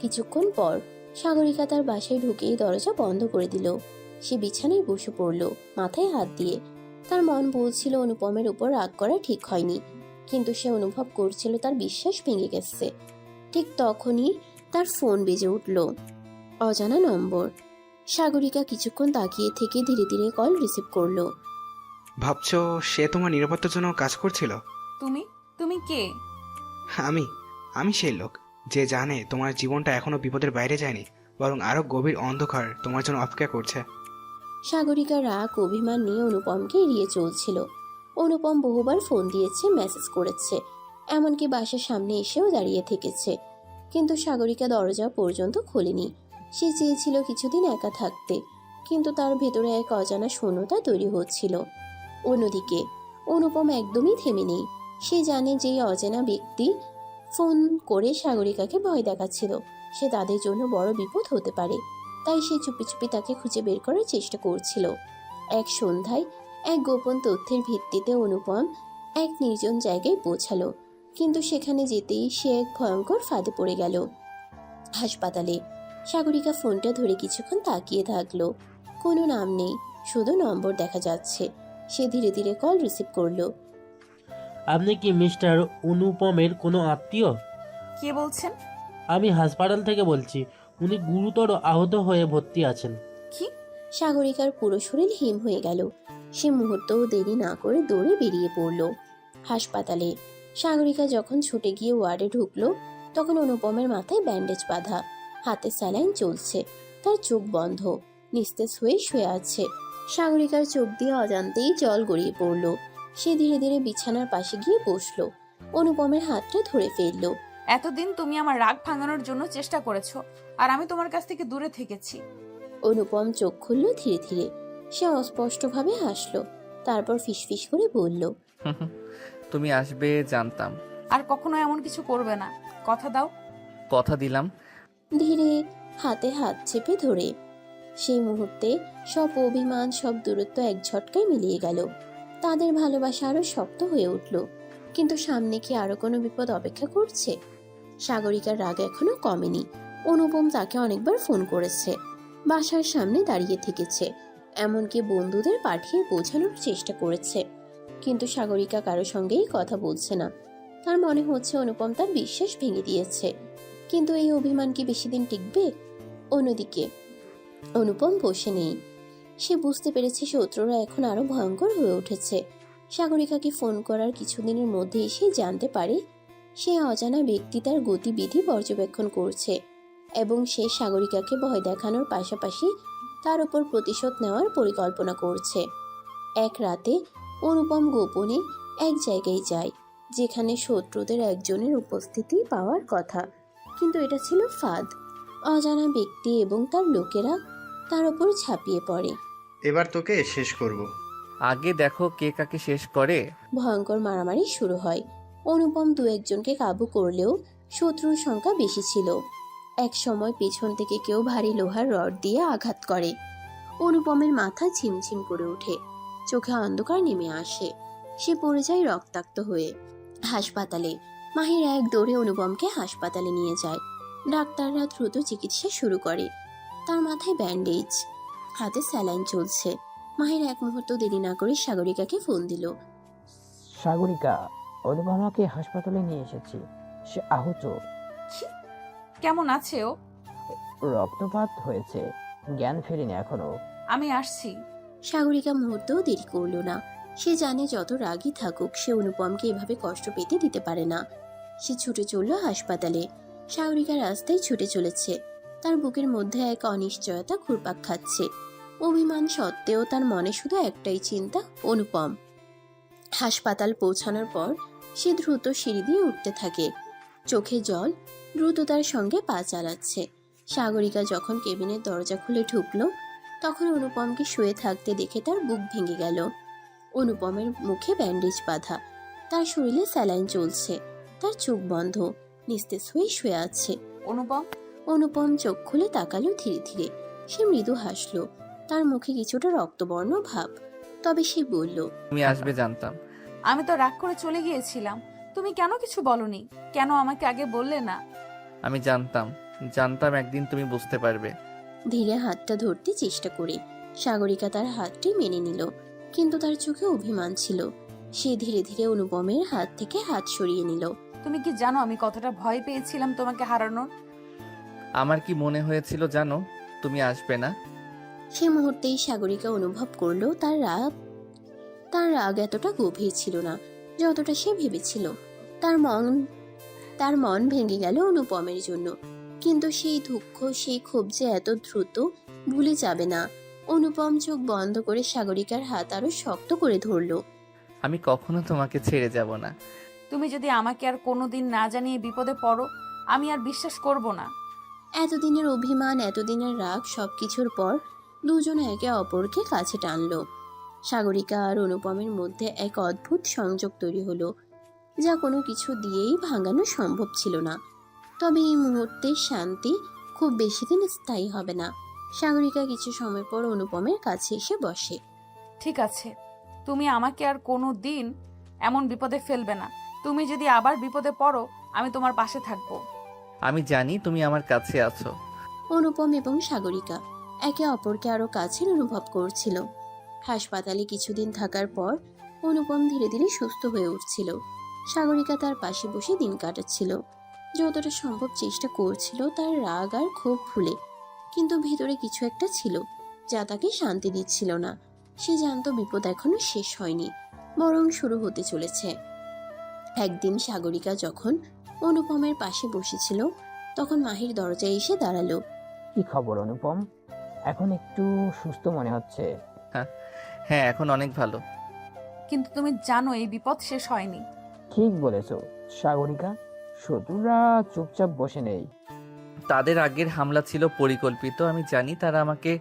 কিছুক্ষণ পর সাগরিকা তার বাসায় ঢুকেই দরজা বন্ধ করে দিল। সে বিছানায় বসে পড়ল, মাথায় হাত দিয়ে। তার মন বলছিল অনুপমের উপর রাগ করা ঠিক হয়নি, কিন্তু সে অনুভব করছিল তার বিশ্বাস ভেঙে গেছে। ঠিক তখনই তার ফোন বেজে উঠল। অজানা নম্বর। সাগরিকা কিছুক্ষণ তাকিয়ে থেকে ধীরে ধীরে কল রিসিভ করলো। ভাবছো সে তোমার নিরাপত্তার জন্য কাজ করছিল? তুমি তুমি কে? আমি আমি সেই লোক যে জানে তোমার জীবনটা এখনো বিপদের বাইরে যায়নি, বরং আরো গভীর অন্ধকার তোমার জন্য অপেক্ষা করছে। সাগরিকা রাগ অভিমান নিয়ে অনুপমকে এড়িয়ে চলছিল। অনুপম বহুবার ফোন দিয়েছে, মেসেজ করেছে, এমনকি বাসার সামনে এসেও দাঁড়িয়ে থেকেছে, কিন্তু সাগরিকা দরজা পর্যন্ত খোলেনি। সে চেয়েছিল কিছুদিন একা থাকতে, কিন্তু তার ভেতরে এক অজানা শূন্যতা তৈরি হচ্ছিল। অন্যদিকে অনুপম একদমই থেমে নেই। সে জানে যে এই অজানা ব্যক্তি ফোন করে সাগরিকাকে ভয় দেখাচ্ছিল। সে তাদের জন্য বড় বিপদ হতে পারে, তাই সে চুপি চুপি তাকে খুঁজে বের করার চেষ্টা করছিল। এক সন্ধ্যায় এক গোপন তথ্যের ভিত্তিতে অনুপম এক নির্জন জায়গায় পৌঁছালো, কিন্তু সেখানে যেতেই সে এক ভয়ঙ্কর ফাঁদে পড়ে গেল। হাসপাতালে সাগরিকা ফোনটা ধরে কিছুক্ষণ তাকিয়ে থাকলো। কোনো নাম নেই, শুধু নম্বর দেখা যাচ্ছে। সে ধীরে ধীরে কল রিসিভ করলো। আপনি কি মিস্টার অনুপমের কোনো আত্মীয়? কে বলছেন? আমি হাসপাতাল থেকে বলছি। উনি গুরুতর আহত হয়ে ভর্তি আছেন। কি? সাগরিকার পুরো শরীর হিম হয়ে গেল। সে মুহূর্তও দেরি না করে দৌড়ে বেরিয়ে পড়ল হাসপাতালে। সাগরিকা যখন ছুটে গিয়ে ওয়ার্ডে ঢুকলো, তখন অনুপমের মাথায় ব্যান্ডেজ বাঁধা, হাতে স্যালাইন চলছে, তার চোখ বন্ধ, নিস্তেজ হয়ে শুয়ে আছে। সাগরিকার চোখ দিয়ে অজান্তেই জল গড়িয়ে পড়ল। সে ধীরে ধীরে বিছানার পাশে গিয়ে বসলো। অনুপমের হাতটা ধরে ফেললো। এতদিন তুমি আমার রাগ ভাঙানোর জন্য চেষ্টা করেছো, আর আমি তোমার কাছ থেকে দূরে থেকেছি। অনুপম চোখ খুলল ধীরে ধীরে। সে অস্পষ্টভাবে হাসলো, তারপর ফিসফিস করে বলল, তুমি আসবে জানতাম। আর কখনো এমন কিছু করবে না, কথা দাও। কথা দিলাম। ধীরে হাতে হাত চেপে ধরে। সেই মুহূর্তে সব অভিমান, সব দূরত্ব এক ঝটকায় মিলিয়ে গেল। তাদের ভালোবাসা আরো শক্ত হয়ে উঠল। কিন্তু সামনে কি আরো কোনো বিপদ অপেক্ষা করছে? সাগরিকার রাগ এখনো কমেনি। অনুপম তাকে অনেকবার ফোন করেছে, বাসার সামনে দাঁড়িয়ে থেকেছে, এমনকি বন্ধুদের পাঠিয়ে বোঝানোর চেষ্টা করেছে, কিন্তু সাগরিকা কারো সঙ্গেই কথা বলছে না। তার মনে হচ্ছে অনুপম তার বিশ্বাস ভেঙে দিয়েছে। কিন্তু এই অভিমান কি বেশি দিন টিকবে? অন্যদিকে অনুপম বসে নেই। সে বুঝতে পেরেছে শত্রুরা এখন আরো ভয়ঙ্কর হয়ে উঠেছে। সাগরিকাকে ফোন করার কিছুদিনের মধ্যে সে জানতে পারে সে অজানা ব্যক্তি তার গতিবিধি পর্যবেক্ষণ করছে, এবং সে সাগরিকাকে ভয় দেখানোর পাশাপাশি তার উপর প্রতিশোধ নেওয়ার পরিকল্পনা করছে। এক রাতে অনুপম গোপনে এক জায়গায় যায়, যেখানে শত্রুদের একজনের উপস্থিতি পাওয়ার কথা, কিন্তু এটা ছিল ফাঁদ। অজানা ব্যক্তি এবং তার লোকেরা তার উপর ঝাঁপিয়ে পড়ে। এবার তোকে শেষ করব। আগে দেখো কে কাকে শেষ করে। ভয়ঙ্কর মারামারি শুরু হয়। অনুপম দু একজনকে কাবু করলেও শত্রুর সংখ্যা বেশি ছিল। এক সময় পেছন থেকে কেউ ভারী লোহার রড দিয়ে আঘাত করে। অনুপমের মাথা ঝিমঝিম করে ওঠে, চোখে অন্ধকার নেমে আসে। সে পড়ে যায় রক্তাক্ত হয়ে। হাসপাতালে মাহির এক দৌড়ে অনুপমকে হাসপাতালে নিয়ে যায়। ডাক্তাররা দ্রুত চিকিৎসা শুরু করে। তার মাথায় ব্যান্ডেজ, হাতে স্যালাইন চলছে। মাহির এক মুহূর্ত দেরি না করে সাগরিকাকে ফোন দিল। সাগরিকা, অনুপমাকে হাসপাতালে নিয়ে এসেছি। সে আহত, কেমন আছে ও? রক্তপাত হয়েছে, জ্ঞান ফেরেনি এখনো। আমি আসছি। সাগরিকা মুহূর্তেও দেরি করলো না। সে জানে যত রাগই থাকুক, সে অনুপমকে এভাবে কষ্ট পেতে দিতে পারে না। সে ছুটে চলল হাসপাতালে। সাগরিকা রাস্তায় ছুটে চলেছে। তার বুকের মধ্যে এক অনিশ্চয়তা ঘুরপাক খাচ্ছে। অভিমান সত্ত্বেও তার মনে শুধু একটাই চিন্তা, অনুপম। হাসপাতাল পৌঁছানোর পর সে দ্রুত সিঁড়ি দিয়ে উঠতে থাকে। চোখে জল, দ্রুততার সঙ্গে পা চালাচ্ছে। সাগরিকা যখন কেবিনের দরজা খুলে ঢুকলো, তখন অনুপমকে শুয়ে থাকতে দেখে তার বুক ভেঙে গেল। অনুপমের মুখে ব্যান্ডেজ বাঁধা, তার শরীরে স্যালাইন চলছে, তার চোখ বন্ধ, নিস্তেজ হয়ে শুয়ে আছে। অনুপম, অনুপম চোখ খুলে তাকালো ধীরে ধীরে। সে মৃদু হাসলো, তার মুখে কিছুটা রক্তবর্ণ ভাব। তবে সে বলল, তুমি আসবে জানতাম। আমি তো রাগ করে চলে গিয়েছিলাম। তুমি কেন কিছু বলনি? কেন আমাকে আগে বললে না? আমি জানতাম একদিন তুমি বুঝতে পারবে। ধীরে হাতটা ধরতে চেষ্টা করে সাগরিকা তার হাতটি মেনে নিল, কিন্তু তার চোখে অভিমান ছিল। সে ধীরে ধীরে অনুপমের হাত থেকে হাত সরিয়ে নিল। তুমি কি জানো আমি কতটা ভয় পেয়েছিলাম তোমাকে হারানোর? আমার কি মনে হয়েছিল জানো, তুমি আসবে না। সে মুহূর্তেই সাগরিকা অনুভব করলো তার রাগ এতটা গভীর ছিল না যতটা সে ভেবেছিল। তার মন ভেঙে গেল অনুপমের জন্য, কিন্তু সেই দুঃখ, সেই ক্ষোভ যে এত দ্রুত ভুলে যাবে না। অনুপম চোখ বন্ধ করে সাগরিকার হাত আরো শক্ত করে ধরলো। আমি কখনো তোমাকে ছেড়ে যাব না। তুমি যদি আমাকে আর কোনোদিন না জানিয়ে বিপদে পড়ো, আমি আর বিশ্বাস করব না। এতদিনের অভিমান, এতদিনের রাগ সবকিছুর পর দুজনে একে অপরকে কাছে টানলো। সাগরিকা আর অনুপমের মধ্যে এক অদ্ভুত সংযোগ তৈরি হলো, যা কোনো কিছু দিয়েই ভাঙানো সম্ভব ছিল না। তবে এই মুহূর্তের শান্তি খুব বেশি দিন স্থায়ী হবে না। সাগরিকা কিছু সময় পর অনুপমের কাছে এসে বসে। ঠিক আছে, তুমি আমাকে আর কোনো দিন এমন বিপদে ফেলবে না। তুমি যদি আবার বিপদে পড়ো, আমি তোমার পাশে থাকবো। আমি জানি তুমি আমার কাছে আছো। অনুপম এবং সাগরিকা একে অপরকে আরো কাছের অনুভব করছিল। হাসপাতালে কিছুদিন থাকার পর অনুপম ধীরে ধীরে সুস্থ হয়ে উঠছিল। সাগরিকা তার পাশে বসে দিন কাটাচ্ছিল। যতটা সম্ভব চেষ্টা করছিল তার রাগ আর ক্ষোভ ভুলে, কিন্তু ভিতরে কিছু একটা ছিল যা তাকে শান্তি দিচ্ছিল না। সে জানতো বিপদ এখনো শেষ হয়নি, বরং শুরু হতে চলেছে। একদিন সাগরিকা যখন অনুপমের পাশে বসেছিল, তখন মাহির দরজায় এসে দাঁড়ালো। কি খবর অনুপম? এখন একটু সুস্থ মনে হচ্ছে। হ্যাঁ, এখন অনেক ভালো। কিন্তু তুমি জানো এই বিপদ শেষ হয়নি। ঠিক বলেছ সাগরিকা, শত্রুরা চুপচাপ বসে নেই। তাদের আগের হামলা ছিল পরিকল্পিত। আমি জানি তারা আমাকে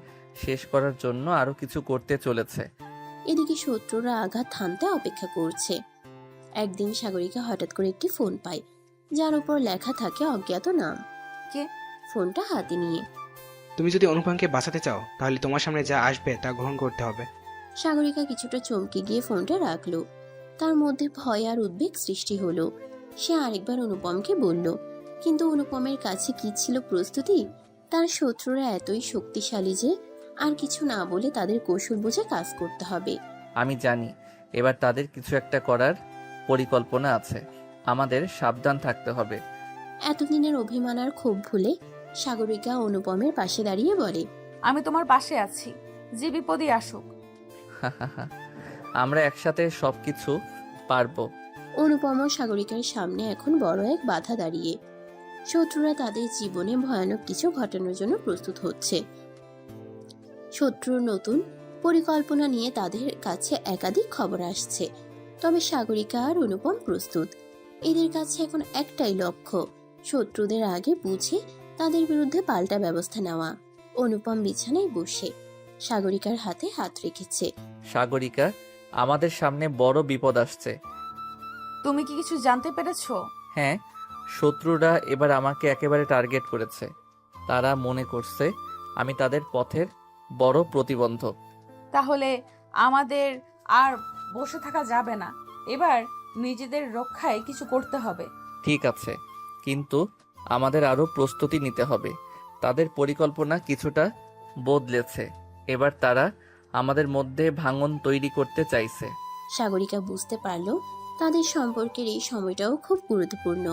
শেষ করার জন্য আরো কিছু করতে চলেছে। এদিকে শত্রুরা আঘাত থামতে অপেক্ষা করছে। একদিন সাগরিকা হঠাৎ করে একটি ফোন পায়, যার উপর লেখা থাকে অজ্ঞাত নাম। কে? ফোনটা হাতে নিয়ে তুমি যদি অনুপমকে বাঁচাতে চাও, তাহলে তোমার সামনে যা আসবে তা গ্রহণ করতে হবে। সাগরিকা কিছুটা চমকে গিয়ে ফোনটা রাখলো। তার মধ্যে ভয় আর উদ্বেগ সৃষ্টি হলো। সে আরেকবার অনুপমকে বলল, কিন্তু অনুপমের কাছে কি ছিল প্রস্তুতি? তার শত্রুরা এতই শক্তিশালী যে আর কিছু না বলে তাদের কৌশল বুঝে কাজ করতে হবে। আমি জানি এবার তাদের কিছু একটা করার পরিকল্পনা আছে। আমাদের সাবধান থাকতে হবে। এতদিনের অভিমান আর ক্ষোভ ভুলে সাগরিকা অনুপমের পাশে দাঁড়িয়ে বলে, আমি তোমার পাশে আছি, যে বিপদই আসুক। আমরা একসাথে সবকিছু পারবো। অনুপম ও সাগরিকার সামনে এখন বড় এক বাধা দাঁড়িয়ে। শত্রুরা তাদের জীবনে ভয়ানক কিছু ঘটানোর জন্য প্রস্তুত হচ্ছে। শত্রুর নতুন পরিকল্পনা নিয়ে তাদের কাছে একাধিক খবর আসছে। তবে সাগরিকা আর অনুপম প্রস্তুত। এদের কাছে এখন একটাই লক্ষ্য, শত্রুদের আগে বুঝে তাদের বিরুদ্ধে পাল্টা ব্যবস্থা নেওয়া। অনুপম বিছানায় বসে সাগরিকার হাতে হাত রেখেছে। সাগরিকা, আমাদের সামনে বড় বিপদ আসছে। তুমি কি কিছু জানতে পেরেছো? হ্যাঁ, শত্রুরা এবার আমাকে একেবারে টার্গেট করেছে। তারা মনে করছে আমি তাদের পথের বড় প্রতিবন্ধক। তাহলে আমাদের আর বসে থাকা যাবে না। এবার নিজেদের রক্ষায় কিছু করতে হবে। ঠিক আছে, কিন্তু আমাদের আরো প্রস্তুতি নিতে হবে। তাদের পরিকল্পনা কিছুটা বদলেছে। এবার তারা আমাদের মধ্যে ভাঙন তৈরি করতে চাইছে। সাগরিকা বুঝতে পারল তাদের সম্পর্কের এই সময়টাও খুব গুরুত্বপূর্ণ।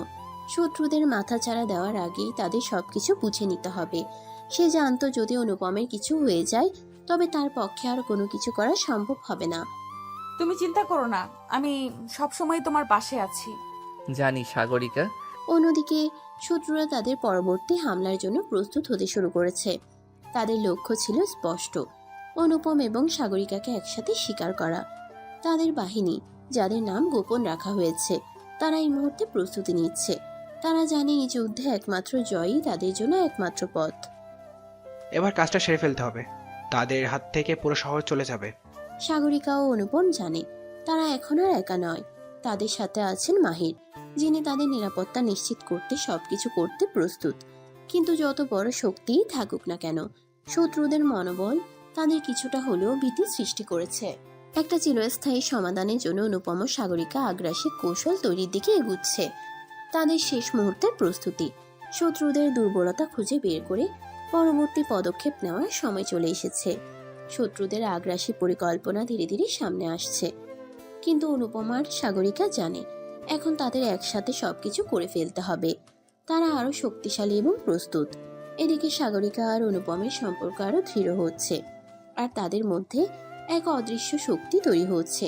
শত্রুদের মাথাচাড়া দেওয়ার আগেই তাদের সবকিছু বুঝে নিতে হবে। সে জানতো যদি অনুপমের কিছু হয়ে যায়, তবে তার পক্ষে আর কোনো কিছু করা সম্ভব হবে না। তুমি চিন্তা করো না, আমি সবসময় তোমার পাশে আছি। জানি সাগরিকা। অন্যদিকে শত্রুরা তাদের পরবর্তী হামলার জন্য প্রস্তুত হতে শুরু করেছে। তাদের লক্ষ্য ছিল স্পষ্ট, অনুপম এবং সাগরিকাকে একসাথে শিকার করা। তাদের বাহিনী, যাদের নাম গোপন রাখা হয়েছে, তারা এই মুহূর্তে প্রস্তুতি নিচ্ছে। তারা জানে এই যুদ্ধে একমাত্র জয়ই তাদের জন্য একমাত্র পথ। এবার কাজটা সেরে ফেলতে হবে, তাদের হাত থেকে পুরো শহর চলে যাবে। সাগরিকা ও অনুপম জানে তারা এখন আর একা নয়। তাদের সাথে আছেন মাহির, যিনি তাদের নিরাপত্তা নিশ্চিত করতে সবকিছু করতে প্রস্তুত। কিন্তু যত বড় শক্তিই থাকুক না কেন, শত্রুদের মনোবল তাদের কিছুটা হলেও ভীতি সৃষ্টি করেছে। একটা চিরস্থায়ী সমাধানের জন্য অনুপম ও সাগরিকা আগ্রাসী কৌশল তৈরির দিকে এগুচ্ছে। তাদের শেষ মুহূর্তের প্রস্তুতি, শত্রুদের দুর্বলতা খুঁজে বের করে পরবর্তী পদক্ষেপ নেওয়ার সময় চলে এসেছে। শত্রুদের আগ্রাসী পরিকল্পনা ধীরে ধীরে সামনে আসছে, কিন্তু অনুপমা আর সাগরিকা জানে এখন তাদের একসাথে সবকিছু করে ফেলতে হবে। তারা আরো শক্তিশালী এবং প্রস্তুত। এদিকে সাগরিকা আর অনুপমের সম্পর্ক আরো দৃঢ় হচ্ছে, আর তাদের মধ্যে এক অদৃশ্য শক্তি তৈরি হচ্ছে,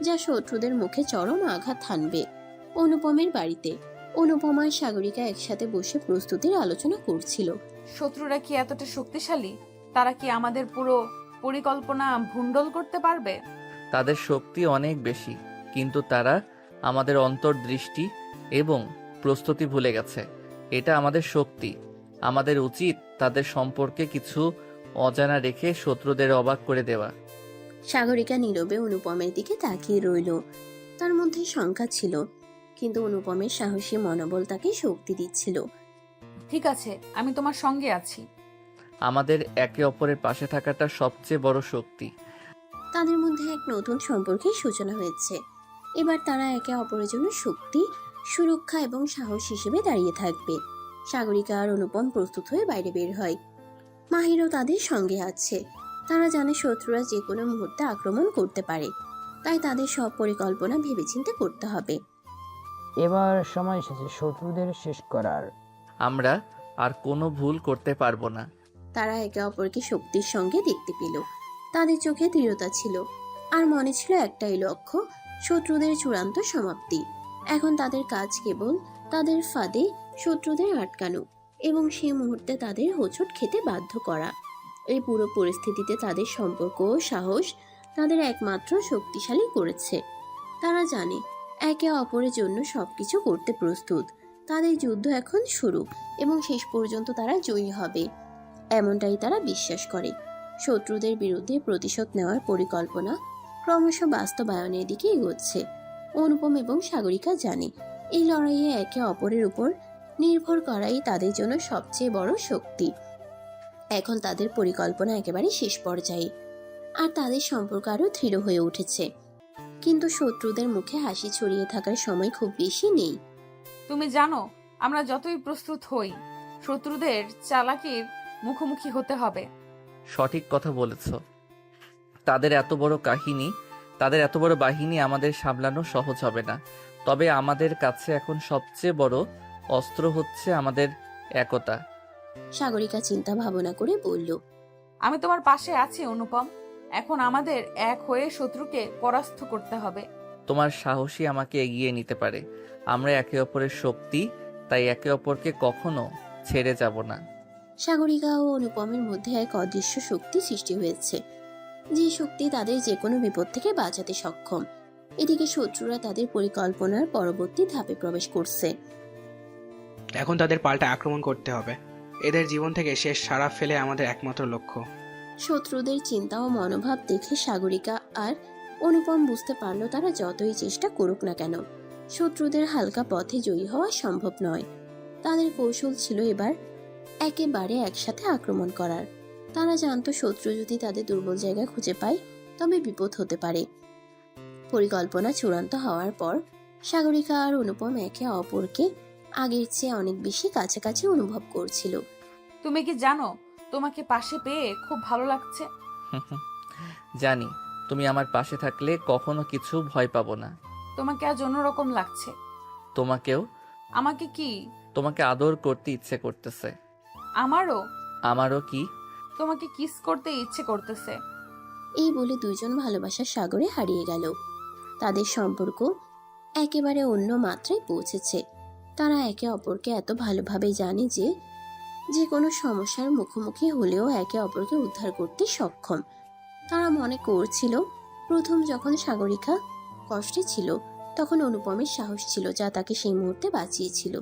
যা শত্রুদের মুখে চরম আঘাত হানবে। অনুপমের বাড়িতে অনুপমা আর সাগরিকা একসাথে বসে প্রস্তুতির আলোচনা করছিল। শত্রুরা কি এতটা শক্তিশালী? তারা কি আমাদের পুরো পরিকল্পনা ভুন্ডল করতে পারবে? তাদের শক্তি অনেক বেশি, কিন্তু তারা আমাদের অন্তর্দৃষ্টি এবং প্রস্তুতি ভুলে গেছে। এটা আমাদের শক্তি। আমাদের উচিত তাদের সম্পর্কে কিছু অজানা রেখে শত্রুদের অবাক করে দেওয়া। সাগরিকা নীরবে অনুপমের দিকে তাকিয়ে রইল। তার মধ্যে শঙ্কা ছিল, কিন্তু অনুপমের সাহসী মনোবল তাকে শক্তি দিচ্ছিল। ঠিক আছে, আমি তোমার সঙ্গে আছি। আমাদের একে অপরের পাশে থাকাটা সবচেয়ে বড় শক্তি। তাদের মধ্যে এক নতুন সম্পর্কের সূচনা হয়েছে। এবার তারা একে অপরের জন্য শক্তি, সুরক্ষা এবং সাহস হিসেবে দাঁড়িয়ে থাকবে। সাগরিকা আর অনুপম প্রস্তুত হয়ে বাইরে বের হয়। মাহিরও তাদের সঙ্গে আছে। তারা জানে শত্রুরা যে কোনো মুহূর্তে আক্রমণ করতে পারে, তাই তাদের সব পরিকল্পনা ভেবেচিন্তে করতে হবে। এবার সময় এসেছে শত্রুদের শেষ করার। আমরা আর কোনো ভুল করতে পারবো না। তারা একে অপরকে শক্তির সঙ্গে দেখতে পেল। তাদের চোখে দৃঢ়তা ছিল, আর মনে ছিল একটাই লক্ষ্য, শত্রুদের চূড়ান্ত সমাপ্তি। এখন তাদের কাজ কেবল তাদের ফাঁদে শত্রুদের আটকানো এবং সেই মুহূর্তে তাদের হোঁচট খেতে বাধ্য করা। এই পুরো পরিস্থিতিতে তাদের সম্পর্ক ও সাহস তাদের একমাত্র শক্তিশালী করেছে। তারা জানে একে অপরের জন্য সবকিছু করতে প্রস্তুত। তাদের যুদ্ধ এখন শুরু এবং শেষ পর্যন্ত তারা জয়ী হবে, এমনটাই তারা বিশ্বাস করে। শত্রুদের বিরুদ্ধে প্রতিশোধ নেওয়ার পরিকল্পনা ক্রমশ বাস্তবায়নের দিকে এগোচ্ছে। অনুপম এবং সাগরিকা জানে এই লড়াইয়ে একে অপরের উপর নির্ভর করাই তাদের জন্য সবচেয়ে বড় শক্তি। এখন তাদের পরিকল্পনা একেবারে শেষ পর্যায়ে, আর তাদের সম্পর্ক আরো দৃঢ় হয়ে উঠেছে। কিন্তু শত্রুদের মুখে হাসি ছড়িয়ে থাকার সময় খুব বেশি নেই। তুমি জানো, আমরা যতই প্রস্তুত হই, শত্রুদের চালাকির মুখোমুখি হতে হবে। সঠিক কথা বলেছ। তাদের এত বড় বাহিনী আমাদের সামলানো সহজ হবে না। তবে আমাদের কাছে এখন সবচেয়ে বড় অস্ত্র হচ্ছে আমাদের একতা। সাগরিকা চিন্তা ভাবনা করে বলল, আমি তোমার পাশে আছি অনুপম। এখন আমাদের এক হয়ে শত্রুকে পরাস্ত করতে হবে। তোমার সাহসী আমাকে এগিয়ে নিতে পারে। আমরা একে অপরের শক্তি, তাই একে অপরকে কখনো ছেড়ে যাব না। সাগরিকা ও অনুপমের মধ্যে এক অদৃশ্য শক্তি সৃষ্টি হয়েছে, যে শক্তি তাদের যে কোনো বিপদ থেকে বাঁচাতে সক্ষম। এদিকে শত্রুরা তাদের পরিকল্পনার পরবর্তী ধাপে প্রবেশ করছে। এখন তাদের পাল্টা আক্রমণ করতে হবে। এদের জীবন থেকে শেষ সারা ফেলে আমাদের একমাত্র লক্ষ্য। শত্রুদের চিন্তা ও মনোভাব দেখে সাগরিকা আর অনুপম বুঝতে পারল তারা যতই চেষ্টা করুক না কেন, শত্রুদের হালকা পথে জয়ী হওয়া সম্ভব নয়। তাদের কৌশল ছিল এবার একেবারে একসাথে আক্রমণ করার। তারা জানতো শত্রু যদি তাদের দুর্বল জায়গা খুঁজে পায় তবে বিপদ হতে পারে। পরিকল্পনা চূড়ান্ত হওয়ার পর সাগরিকা আর অনুপম একে অপরকে আগের চেয়ে অনেক বেশি কাছাকাছি অনুভব করছিল। তুমি কি জানো, তোমাকে পাশে পেয়ে খুব ভালো লাগছে। জানি, তুমি আমার পাশে থাকলে কখনো কিছু ভয় পাবো না। তোমাকে আজ অন্যরকম লাগছে। তোমাকেও। আমাকে কি? তোমাকে আদর করতে ইচ্ছে করতেছে। আমারও। আমারও কি? তোমাকে কিস করতে ইচ্ছে করতেছে। এই বলে দুইজন ভালোবাসার সাগরে হারিয়ে গেল। তাদের সম্পর্ক একেবারে অন্য মাত্রায় পৌঁছেছে। তারা একে অপরকে এত ভালোভাবে জানে যে যে কোনো সমস্যার মুখোমুখি হলেও একে অপরকে উদ্ধার করতে সক্ষম। তারা মনে করছিল প্রথম যখন সাগরিকা কষ্টে ছিল তখন অনুপমের সাহস ছিল যা তাকে সেই মুহূর্তে বাঁচিয়েছিল,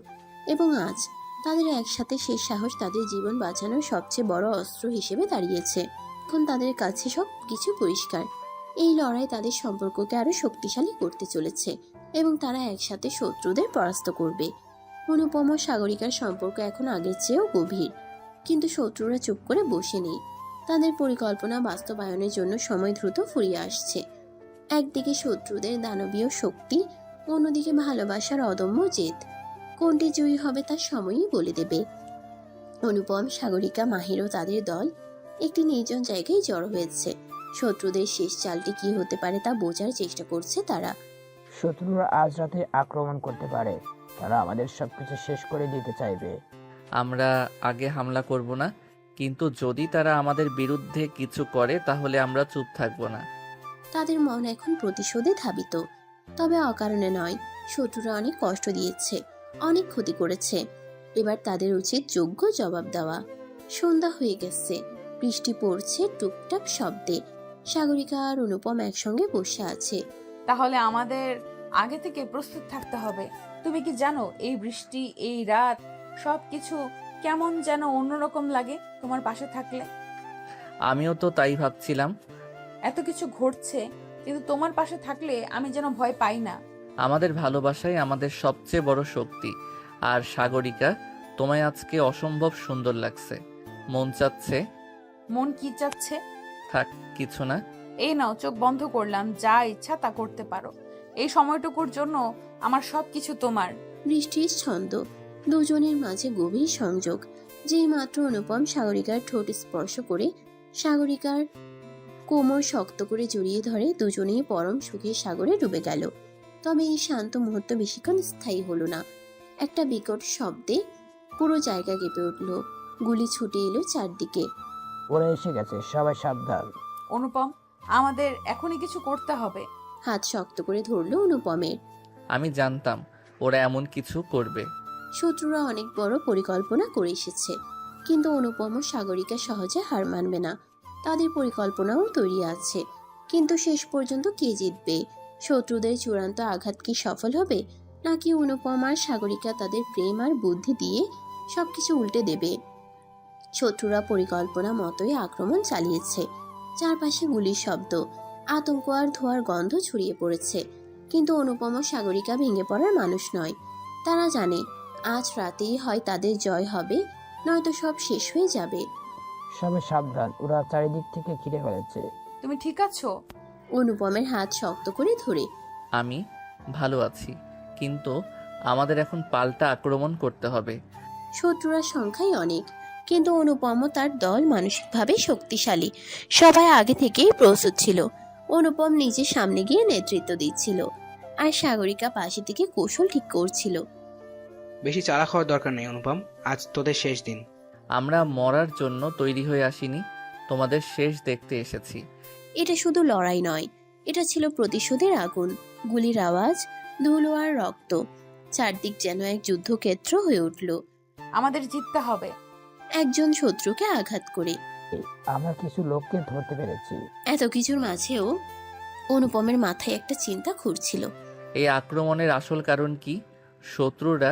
এবং আজ তাদের একসাথে সেই সাহস তাদের জীবন বাঁচানোর সবচেয়ে বড় অস্ত্র হিসেবে দাঁড়িয়েছে। এখন তাদের কাছে সব কিছু পরিষ্কার। এই লড়াই তাদের সম্পর্ককে আরো শক্তিশালী করতে চলেছে এবং তারা একসাথে শত্রুদের পরাস্ত করবে। অনুপম ও সাগরিকার সম্পর্ক এখন আগের চেয়েও গভীর, কিন্তু শত্রুরা চুপ করে বসে নেই। তাদের পরিকল্পনা বাস্তবায়নের জন্য সময় দ্রুত ফুরিয়ে আসছে। একদিকে শত্রুদের দানবীয় শক্তি, অন্যদিকে ভালোবাসার অদম্য জেদ। কোনটি জয়ী হবে তা সময়ই বলে দেবে। অনুপম, সাগরিকা, মাহির ও তাদের দল একটি নির্জন জায়গায় জড়ো হয়েছে। শত্রুদের শেষ চালটি কি হতে পারে তা বোঝার চেষ্টা করছে তারা। শত্রুরা আজ রাতে আক্রমণ করতে পারে। তারা আমাদের সবকিছু শেষ করে দিতে চাইবে। আমরা আগে হামলা করব না, কিন্তু যদি তারা আমাদের বিরুদ্ধে কিছু করে তাহলে আমরা চুপ থাকবো না। তাদের মন এখন প্রতিশোধে ধাবিত, তবে অকারণে নয়। শত্রুরা অনেক কষ্ট দিয়েছে, অনেক ক্ষতি করেছে। এবার তাদের উচিত যোগ্য জবাব দেওয়া। সন্ধ্যা হয়ে গেছে, বৃষ্টি পড়ছে টুকটাক শব্দে। সাগরিকা আর অনুপম একসঙ্গে বসে আছে। তাহলে আমাদের আগে থেকে প্রস্তুত থাকতে হবে। তুমি কি জানো, এই বৃষ্টি, এই রাত সব কিছু কেমন যেন অন্যরকম লাগে তোমার পাশে থাকলে। আমিও তো তাই ভাবছিলাম। এত কিছু ঘটছে, কিন্তু তোমার পাশে থাকলে আমি যেন ভয় পাই না। আমাদের ভালোবাসাই আমাদের সবচেয়ে বড় শক্তি। আর সাগরিকা, তোমায় আজকে অসম্ভব সুন্দর লাগছে। মন চাচ্ছে। মন কি চাচ্ছে? থাক, কিছু না। এই নাও, চোখ বন্ধ করলাম, যা ইচ্ছা তা করতে পারো। এই সময়টুকুর জন্য আমার সবকিছু তোমার। বৃষ্টির ছন্দ, দুজনের মাঝে গভীর সংযোগ। যেই মাত্র অনুপম সাগরিকার ঠোঁট স্পর্শ করে সাগরিকার কোমর শক্ত করে জড়িয়ে ধরে, দুজনেই পরম সুখের সাগরে ডুবে গেল। তবে এই শান্ত মুহূর্ত বেশিক্ষণ স্থায়ী হলো না। একটা বিকট শব্দে পুরো জায়গা কেঁপে উঠল। গুলি ছুটে এলো চারদিকে। ওরা এসে গেছে, সবাই সাবধান। অনুপম, আমাদের এখনই কিছু করতে হবে। হাত শক্ত করে ধরলো অনুপমের। আমি জানতাম ওরা এমন কিছু করবে। শত্রুরা অনেক বড় পরিকল্পনা করে এসেছে, কিন্তু অনুপম ও সাগরিকা সহজে হার মানবে না। তাদের পরিকল্পনাও তৈরি আছে, কিন্তু শেষ পর্যন্ত কে জিতবে? শত্রুদের চূড়ান্ত আঘাত কি সফল হবে, নাকি অনুপম আর সাগরিকা তাদের প্রেম আর বুদ্ধি দিয়ে সবকিছু উল্টে দেবে? শত্রুরা পরিকল্পনা মতোই আক্রমণ চালিয়েছে। চারপাশে গুলির শব্দ, আতঙ্ক আর ধোঁয়ার গন্ধ ছড়িয়ে পড়েছে। কিন্তু অনুপম ও সাগরিকা ভেঙে পড়ার মানুষ নয়। তারা জানে আজ রাতেই হয় তাদের জয় হবে, নয়তো সব শেষ হয়ে যাবে। সবাই সাবধান, ওরা চারিদিক থেকে ঘিরে ফেলেছে। তুমি ঠিক আছো? অনুপমের হাত শক্ত করে ধরে। আমি ভালো আছি, কিন্তু আমাদের এখন পাল্টা আক্রমণ করতে হবে। শত্রুরা সংখ্যায় অনেক, কিন্তু অনুপম ও তার দল মানসিকভাবে শক্তিশালী। সবাই আগে থেকেই প্রস্তুত ছিল। অনুপম নিজে সামনে গিয়ে নেতৃত্ব দিচ্ছিল, আর সাগরিকা পাশে থেকে কৌশল ঠিক করছিল। বেশি চালাক হওয়ার দরকার নেই অনুপম, আজ তোদের শেষ দিন। আমরা মরার জন্য তৈরি হয়ে আসিনি, তোমাদের শেষ দেখতে এসেছি। এটা শুধু লড়াই নয়, এটা ছিল প্রতিশোধের আগুন। গুলির আওয়াজ, ধুলো আর রক্ত, চারদিক যেন এক যুদ্ধক্ষেত্র হয়ে উঠল। আমাদের জিততে হবে। একজন শত্রুকে আঘাত করে। আমরা কিছু লোককে ধরতে পেরেছি। এত কিছুর মাঝেও অনুপমের মাথায় একটা চিন্তা ঘুরছিল। এই আক্রমণের আসল কারণ কি? শত্রুরা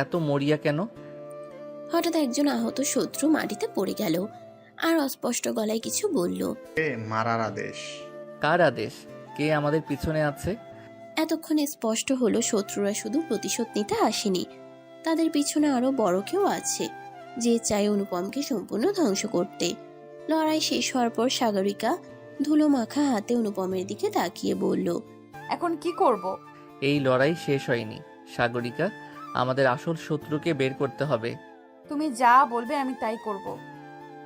এত মরিয়া কেন? হঠাৎ একজন আহত শত্রু মাটিতে পড়ে গেল, আর অস্পষ্ট গলায় কিছু বলল। মারার আদেশ। কার আদেশ? কে আমাদের পিছনে আছে? এতক্ষণে স্পষ্ট হলো শত্রুরা শুধু প্রতিশোধ নিতে আসেনি, তাদের পিছনে আরো বড় কেউ আছে, যে চায় অনুপমকে সম্পূর্ণ ধ্বংস করতে। লড়াই শেষ হওয়ার পর সাগরিকা ধুলো মাখা হাতে অনুপমের দিকে তাকিয়ে বলল। এখন কি করব? এই লড়াই শেষ হয়নি সাগরিকা, আমাদের আসল শত্রুকে বের করতে হবে। তুমি যা বলবে আমি তাই করব।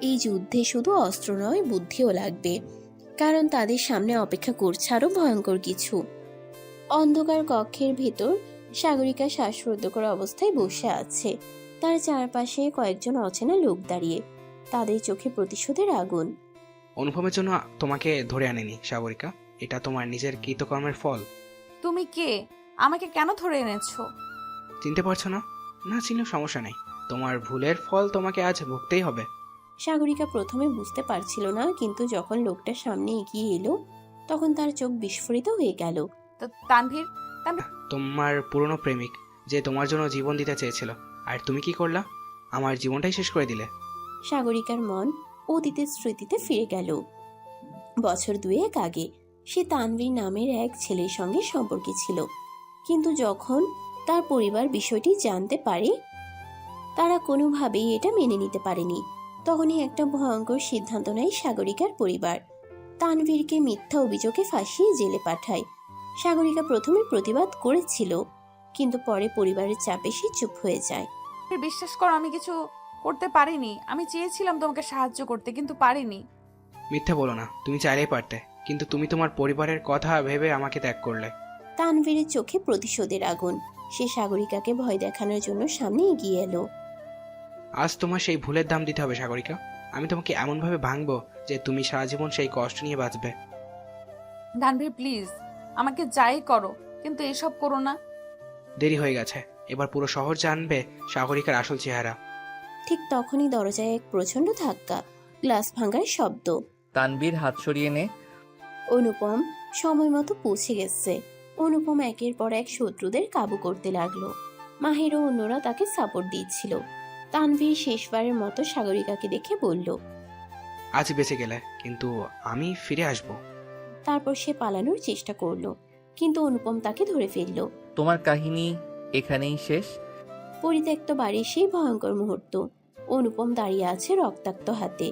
এই যুদ্ধে শুধু অস্ত্র নয়, বুদ্ধিও লাগবে, কারণ তাদের সামনে অপেক্ষা করছে আরো ভয়ঙ্কর কিছু। অন্ধকার কক্ষের ভেতর সাগরিকা শ্বাসরুদ্ধকর অবস্থায় বসে আছে। তার চারপাশে কয়েকজন অচেনা লোক দাঁড়িয়ে, তাদের চোখে প্রতিশোধের আগুন। অনুপমের জন্য তোমাকে ধরে আনেনি সাগরিকা, এটা তোমার নিজের কৃতকর্মের ফল। তুমি কে? আমাকে কেন ধরে এনেছো? চিনতে পারছো না? না চিনলেও সমস্যা নেই, তোমার ভুলের ফল তোমাকে আজ ভুগতেই হবে। সাগরিকা প্রথমে বুঝতে পারছিল না, কিন্তু যখন লোকটা সামনে এগিয়ে এলো তখন তার চোখ বিস্ফোরিত হয়ে গেল। তো তানভীর, তোমার পুরনো প্রেমিক, যে তোমার জন্য জীবন দিতে চেয়েছিল, আর তুমি কি করলা? আমার জীবনটাই শেষ করে দিলে। সাগরিকার মন অতীতের স্মৃতিতে ফিরে গেল। বছর দুয়েক আগে সে তানভীর নামের এক ছেলের সঙ্গে সম্পর্কে ছিল, কিন্তু যখন তার পরিবার বিষয়টি জানতে পারে, তারা কোনোভাবেই এটা মেনে নিতে পারেনি। তখনই একটা ভয়ঙ্কর সিদ্ধান্ত নেয় সাগরিকার পরিবার। তানভীরকে মিথ্যা অভিযোগে ফাঁসিয়ে জেলে পাঠায়। সাগরিকা প্রথমে প্রতিবাদ করেছিল, কিন্তু পরে পরিবারের চাপে সে চুপ হয়ে যায়। বিশ্বাস করো, আমি কিছু করতে পারিনি। আমি চেয়েছিলাম তোমাকে সাহায্য করতে, কিন্তু পারিনি। মিথ্যে বলো না, তুমি চাইলেই পারতে, কিন্তু তুমি তোমার পরিবারের কথা ভেবে আমাকে ত্যাগ করলে। তানভীরের চোখে প্রতিশোধের আগুন। সে সাগরিকাকে ভয় দেখানোর জন্য সামনে এগিয়ে এলো। আজ তোমার সেই ভুলের দাম দিতে হবে সাগরিকা। আমি তোমাকে এমনভাবে ভাঙবো যে তুমি সারা জীবন সেই কষ্ট নিয়ে বাঁচবে। তানভীর প্লিজ, আমাকে যাই করো, কিন্তু এসব করো না। দেরি হয়ে গেছে, এবার পুরো শহর জানবে সাগরিকার আসল চেহারা। ঠিক তখনই দরজায় এক প্রচন্ড ধাক্কা, গ্লাস ভাঙার শব্দ। তানভীর, হাত সরিয়ে নে। অনুপম সময় মতো পৌঁছে গেছে। অনুপম একের পর এক শত্রুদের কাবু করতে লাগলো। মাহির ও অন্যরা তাকে সাপোর্ট দিচ্ছিল। তানভীর শেষবারের মতো সাগরিকাকে দেখে বলল। আজ বেঁচে গেলে, কিন্তু আমি ফিরে আসব। তারপর সে পালানোর চেষ্টা করলো, কিন্তু অনুপম তাকে ধরে ফেলল। তোমার কাহিনী এখানেই শেষ? পরিত্যক্ত বাড়ির সেই ভয়ঙ্কর মুহূর্ত। অনুপম দাঁড়িয়ে আছে রক্তাক্ত হাতে,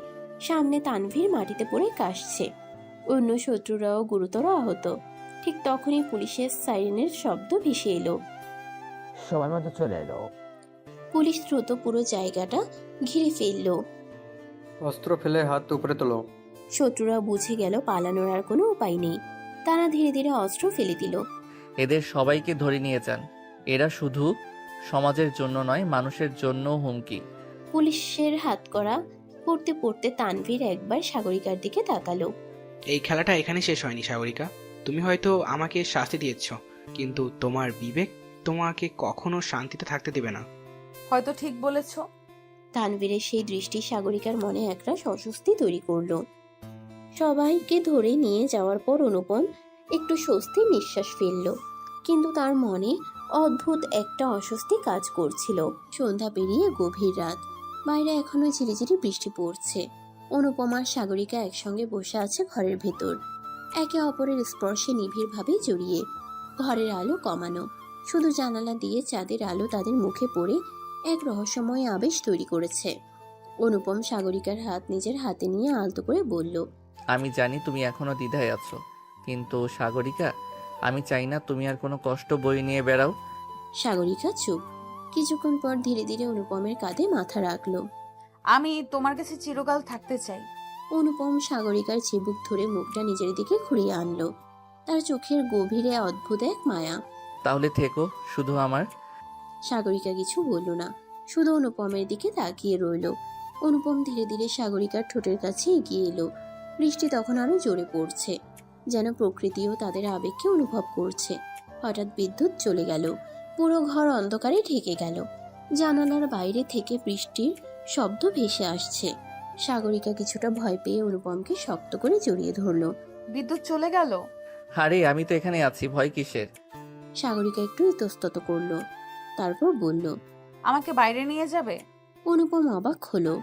সামনে তানভীর মাটিতে পড়ে কাশছে, অন্য শত্রুরাও গুরুতর আহত। ঠিক তখনই পুলিশের সাইরেনের শব্দ ভেসে এলো। সময় মতো চলে এলো। পুলিশ দ্রুত পুরো জায়গাটা ঘিরে ফেললো। অস্ত্র ফেলে হাত উপরে তোলো। শত্রুরা বুঝে গেল পালানোর আর কোনো উপায় নেই। তারা ধীরে ধীরে অস্ত্র ফেলে দিল। এদের সবাইকে ধরে নিয়ে যান। এরা শুধু সমাজের জন্য নয়, মানুষের জন্যও হুমকি। পুলিশের হাতকড়া পড়তে পড়তে তানভীর একবার সাগরিকার দিকে তাকালো। এই খেলাটা এখানে শেষ হয়নি সাগরিকা। তুমি হয়তো আমাকে শাস্তি দিয়েছ, কিন্তু তোমার বিবেক তোমাকে কখনো শান্তিতে থাকতে দেবে না। হয়তো ঠিক বলেছ। তানভীরের সেই দৃষ্টি সাগরিকার মনে একটা অস্বস্তি তৈরি করলো। সবাইকে ধরে নিয়ে যাওয়ার পর অনুপম একটু স্বস্তির নিঃশ্বাস ফেলল, কিন্তু তার মনে অদ্ভুত একটা অস্বস্তি কাজ করছিল। সন্ধ্যা পেরিয়ে গভীর রাত, বাইরে এখনো ঝিরিঝিরি বৃষ্টি পড়ছে। অনুপম আর সাগরিকা একসঙ্গে বসে আছে ঘরের ভেতর, একে অপরের স্পর্শে নিবিড়ভাবে জড়িয়ে। ঘরের আলো কমানো, শুধু জানালা দিয়ে চাঁদের আলো তাদের মুখে পড়ে এক রহস্যময় আবেশ তৈরি করেছে। অনুপম সাগরিকার হাত নিজের হাতে নিয়ে আলতো করে বলল। আমি জানি তুমি এখনো দ্বিধায় আছো, কিন্তু সাগরিকা, আমি চাই না তুমি আর কোনো কষ্ট বয়ে নিয়ে বেড়াও। সাগরিকা চুপ। কিছুক্ষণ পর ধীরে ধীরে অনুপমের কাঁধে মাথা রাখলো। আমি তোমার কাছে চিরকাল থাকতে চাই। অনুপম সাগরিকার চিবুক ধরে মুখটা নিজের দিকে ঘুরিয়ে আনলো। তার চোখের গভীরে অদ্ভুত এক মায়া। তাহলে থেকো শুধু আমার। সাগরিকা কিছু বলল না, শুধু অনুপমের দিকে তাকিয়ে রইল। অনুপম ধীরে ধীরে সাগরিকার ঠোঁটের কাছে এগিয়ে এলো। বৃষ্টি তখন আরো জোরে পড়ছে, যেন প্রকৃতিও তাদের আবেগকে অনুভব করছে। হঠাৎ বিদ্যুৎ চলে গেল, পুরো ঘর অন্ধকারে ঢেকে গেল। জানালার বাইরে থেকে বৃষ্টির শব্দ ভেসে আসছে। সাগরিকা কিছুটা ভয় পেয়ে অনুপমকে শক্ত করে জড়িয়ে ধরল। বিদ্যুৎ চলে গেল? আরে আমি তো এখানে আছি, ভয় কিসের? সাগরিকা একটু ইতস্তত করলো, তারপর বলল। আমাকে বাইরে নিয়ে যাবে? অনুপম অবাক হলো।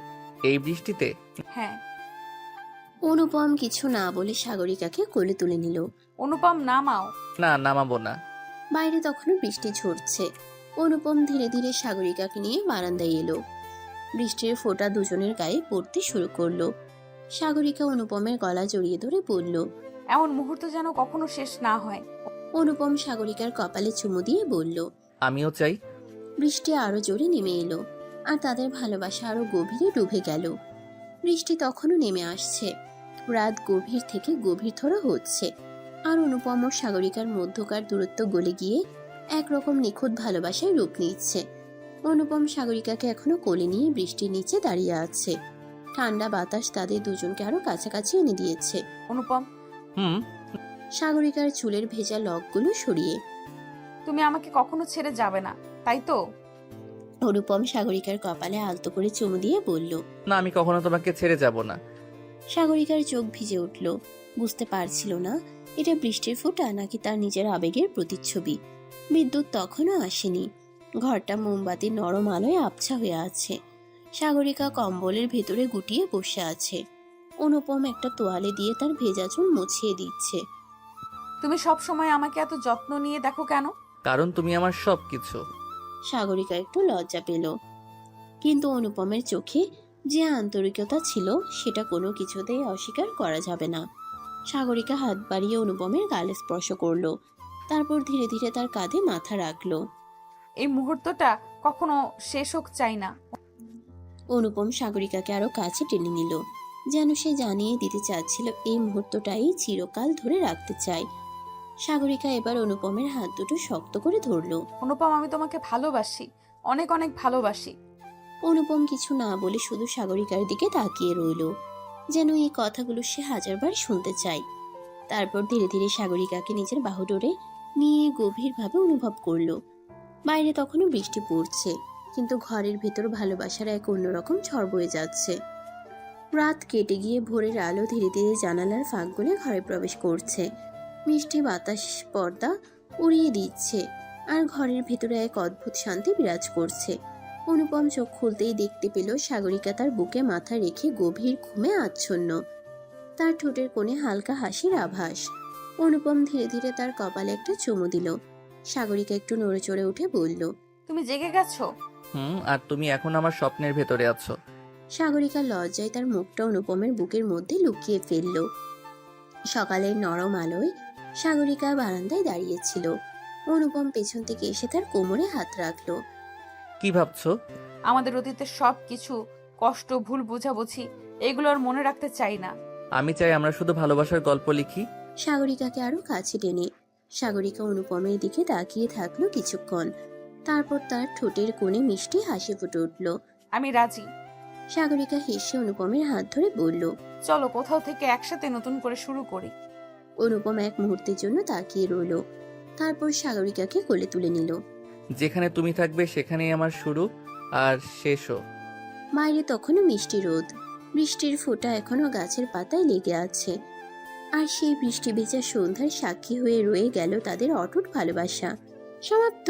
এই বৃষ্টিতে? হ্যাঁ। অনুপম কিছু না বলে সাগরিকাকে কোলে তুলে নিল। অনুপম, নামাও। না, নামাবো না। বাইরে তখনও বৃষ্টি ঝরছে। অনুপম ধীরে ধীরে সাগরিকাকে নিয়ে বারান্দায় এলো। বৃষ্টির ফোঁটা দুজনের গায়ে পড়তে শুরু করলো। সাগরিকা অনুপমের গলা জড়িয়ে ধরে বলল। এমন মুহূর্ত যেন কখনো শেষ না হয়। অনুপম সাগরিকার কপালে চুমু দিয়ে বলল। আমিও চাই। বৃষ্টি আরো জোরে নেমে এলো, আর তাদের ভালোবাসা আরো গভীরে ডুবে গেল। বৃষ্টি তখনও নেমে আসছে, রাত গভীর থেকে গভীরতর হচ্ছে, আর অনুপম ও সাগরিকার মধ্যকার দূরত্ব গলে গিয়ে একরকম নিখুঁত ভালোবাসায় রূপ নিচ্ছে। অনুপম সাগরিকাকে এখনো কোলে নিয়ে বৃষ্টির নিচে দাঁড়িয়ে আছে। ঠান্ডা বাতাস তাদের দুজনকে আরো কাছাকাছি এনে দিয়েছে। অনুপম, হুম। সাগরিকার চুলের ভেজা লকগুলো সরিয়ে। তুমি আমাকে কখনো ছেড়ে যাবে না, তাই তো? অনুপম সাগরিকার কপালে আলতো করে চুমু দিয়ে বলল। না, আমি কখনো তোমাকে ছেড়ে যাব না। সাগরিকার চোখ ভিজে উঠল, বুঝতে পারছিল না এটা বৃষ্টির ফোঁটা নাকি তার নিজের আবেগের প্রতিচ্ছবি। বিদ্যুৎ তখনও আসেনি, ঘরটা মোমবাতির নরম আলোয় আবছা হয়ে আছে। সাগরিকা কম্বলের ভেতরে গুটিয়ে বসে আছে। অনুপম একটা তোয়ালে দিয়ে তার ভেজা চুল মুছিয়ে দিচ্ছে। তুমি সব সময় আমাকে এত যত্ন নিয়ে দেখো কেন? কারণ তুমি আমার সব কিছু। সাগরিকা একটু লজ্জা পেল, কিন্তু অনুপমের চোখে যে আন্তরিকতা ছিল সেটা কোনো কিছুতেই অস্বীকার করা যাবে না। সাগরিকা হাত বাড়িয়ে অনুপমের গালে স্পর্শ করলো, তারপর ধীরে ধীরে তার কাঁধে মাথা রাখলো। এই মুহূর্তটা কখনো শেষ হোক চাই না। অনুপম সাগরিকাকে আরো কাছে টেনে নিল, যেন সে জানিয়ে দিতে চাচ্ছিল এই মুহূর্তটাই চিরকাল ধরে রাখতে চায়। সাগরিকা এবার অনুপমের হাত দুটো শক্ত করে ধরলো। অনুপম, আমি তোমাকে ভালোবাসি, অনেক অনেক ভালোবাসি। অনুপম কিছু না বলে শুধু সাগরিকার দিকে তাকিয়ে রইল, যেন এই কথাগুলো সে হাজারবার শুনতে চায়। তারপর ধীরে ধীরে সাগরিকাকে নিজের বাহুডোরে নিয়ে গভীরভাবে অনুভব করলো। বাইরে তখনও বৃষ্টি পড়ছে, কিন্তু ঘরের ভেতর ভালোবাসার এক অন্যরকম ঝড় বয়ে যাচ্ছে। রাত কেটে গিয়ে ভোরের আলো ধীরে ধীরে জানালার ফাঁক গলে ঘরে প্রবেশ করছে। মিষ্টি বাতাস পর্দা উড়িয়ে দিচ্ছে, আর ঘরের ভেতরে এক অদ্ভুত শান্তি বিরাজ করছে। অনুপম চোখ খুলতেই দেখতে পেল সাগরিকা তার বুকে মাথা রেখে গভীর ঘুমে আচ্ছন্ন। তার ঠোঁটের কোণে হালকা হাসির আভাস। অনুপম ধীরে ধীরে তার কপালে একটা চুমু দিল। সাগরিকা একটু নড়ে চড়ে উঠে বলল, তুমি জেগে গেছো? আর তুমি এখন আমার স্বপ্নের ভেতরে আছো। সাগরিকা লজ্জায় তার মুখটা অনুপমের বুকের মধ্যে লুকিয়ে ফেলল। সকালের নরম আলোয় সাগরিকা বারান্দায় দাঁড়িয়েছিল। অনুপম পেছন থেকে এসে তার কোমরে হাত রাখলো। কি ভাবছো? আমাদের অতীতের সব কিছু, কষ্ট, ভুল বোঝাবুঝি, এগুলো আর মনে রাখতে চাই না। আমি চাই আমরা শুধু ভালোবাসার গল্প লিখি। সাগরিকাকে আরো কাছে টেনে সাগরিকা অনুপমের দিকে তাকিয়ে থাকলো কিছুক্ষণ। তারপর তার ঠোঁটের কোণে মিষ্টি হাসি ফুটে উঠল। আমি রাজি। সাগরিকা হেসে অনুপমের হাত ধরে বলল, চলো কোথাও থেকে একসাথে নতুন করে শুরু করি। অনুপম এক মুহূর্তের জন্য তাকিয়ে রইল। তারপর সাগরিকাকে কোলে তুলে নিল। যেখানে তুমি থাকবে সেখানেই আমার শুরু আর শেষও। বাইরে তখনও মিষ্টি রোদ, বৃষ্টির ফোঁটা এখনো গাছের পাতায় লেগে আছে। আর সেই বৃষ্টি ভেজা সন্ধ্যার সাক্ষী হয়ে রয়ে গেল তাদের অটুট ভালোবাসা। সমাপ্ত।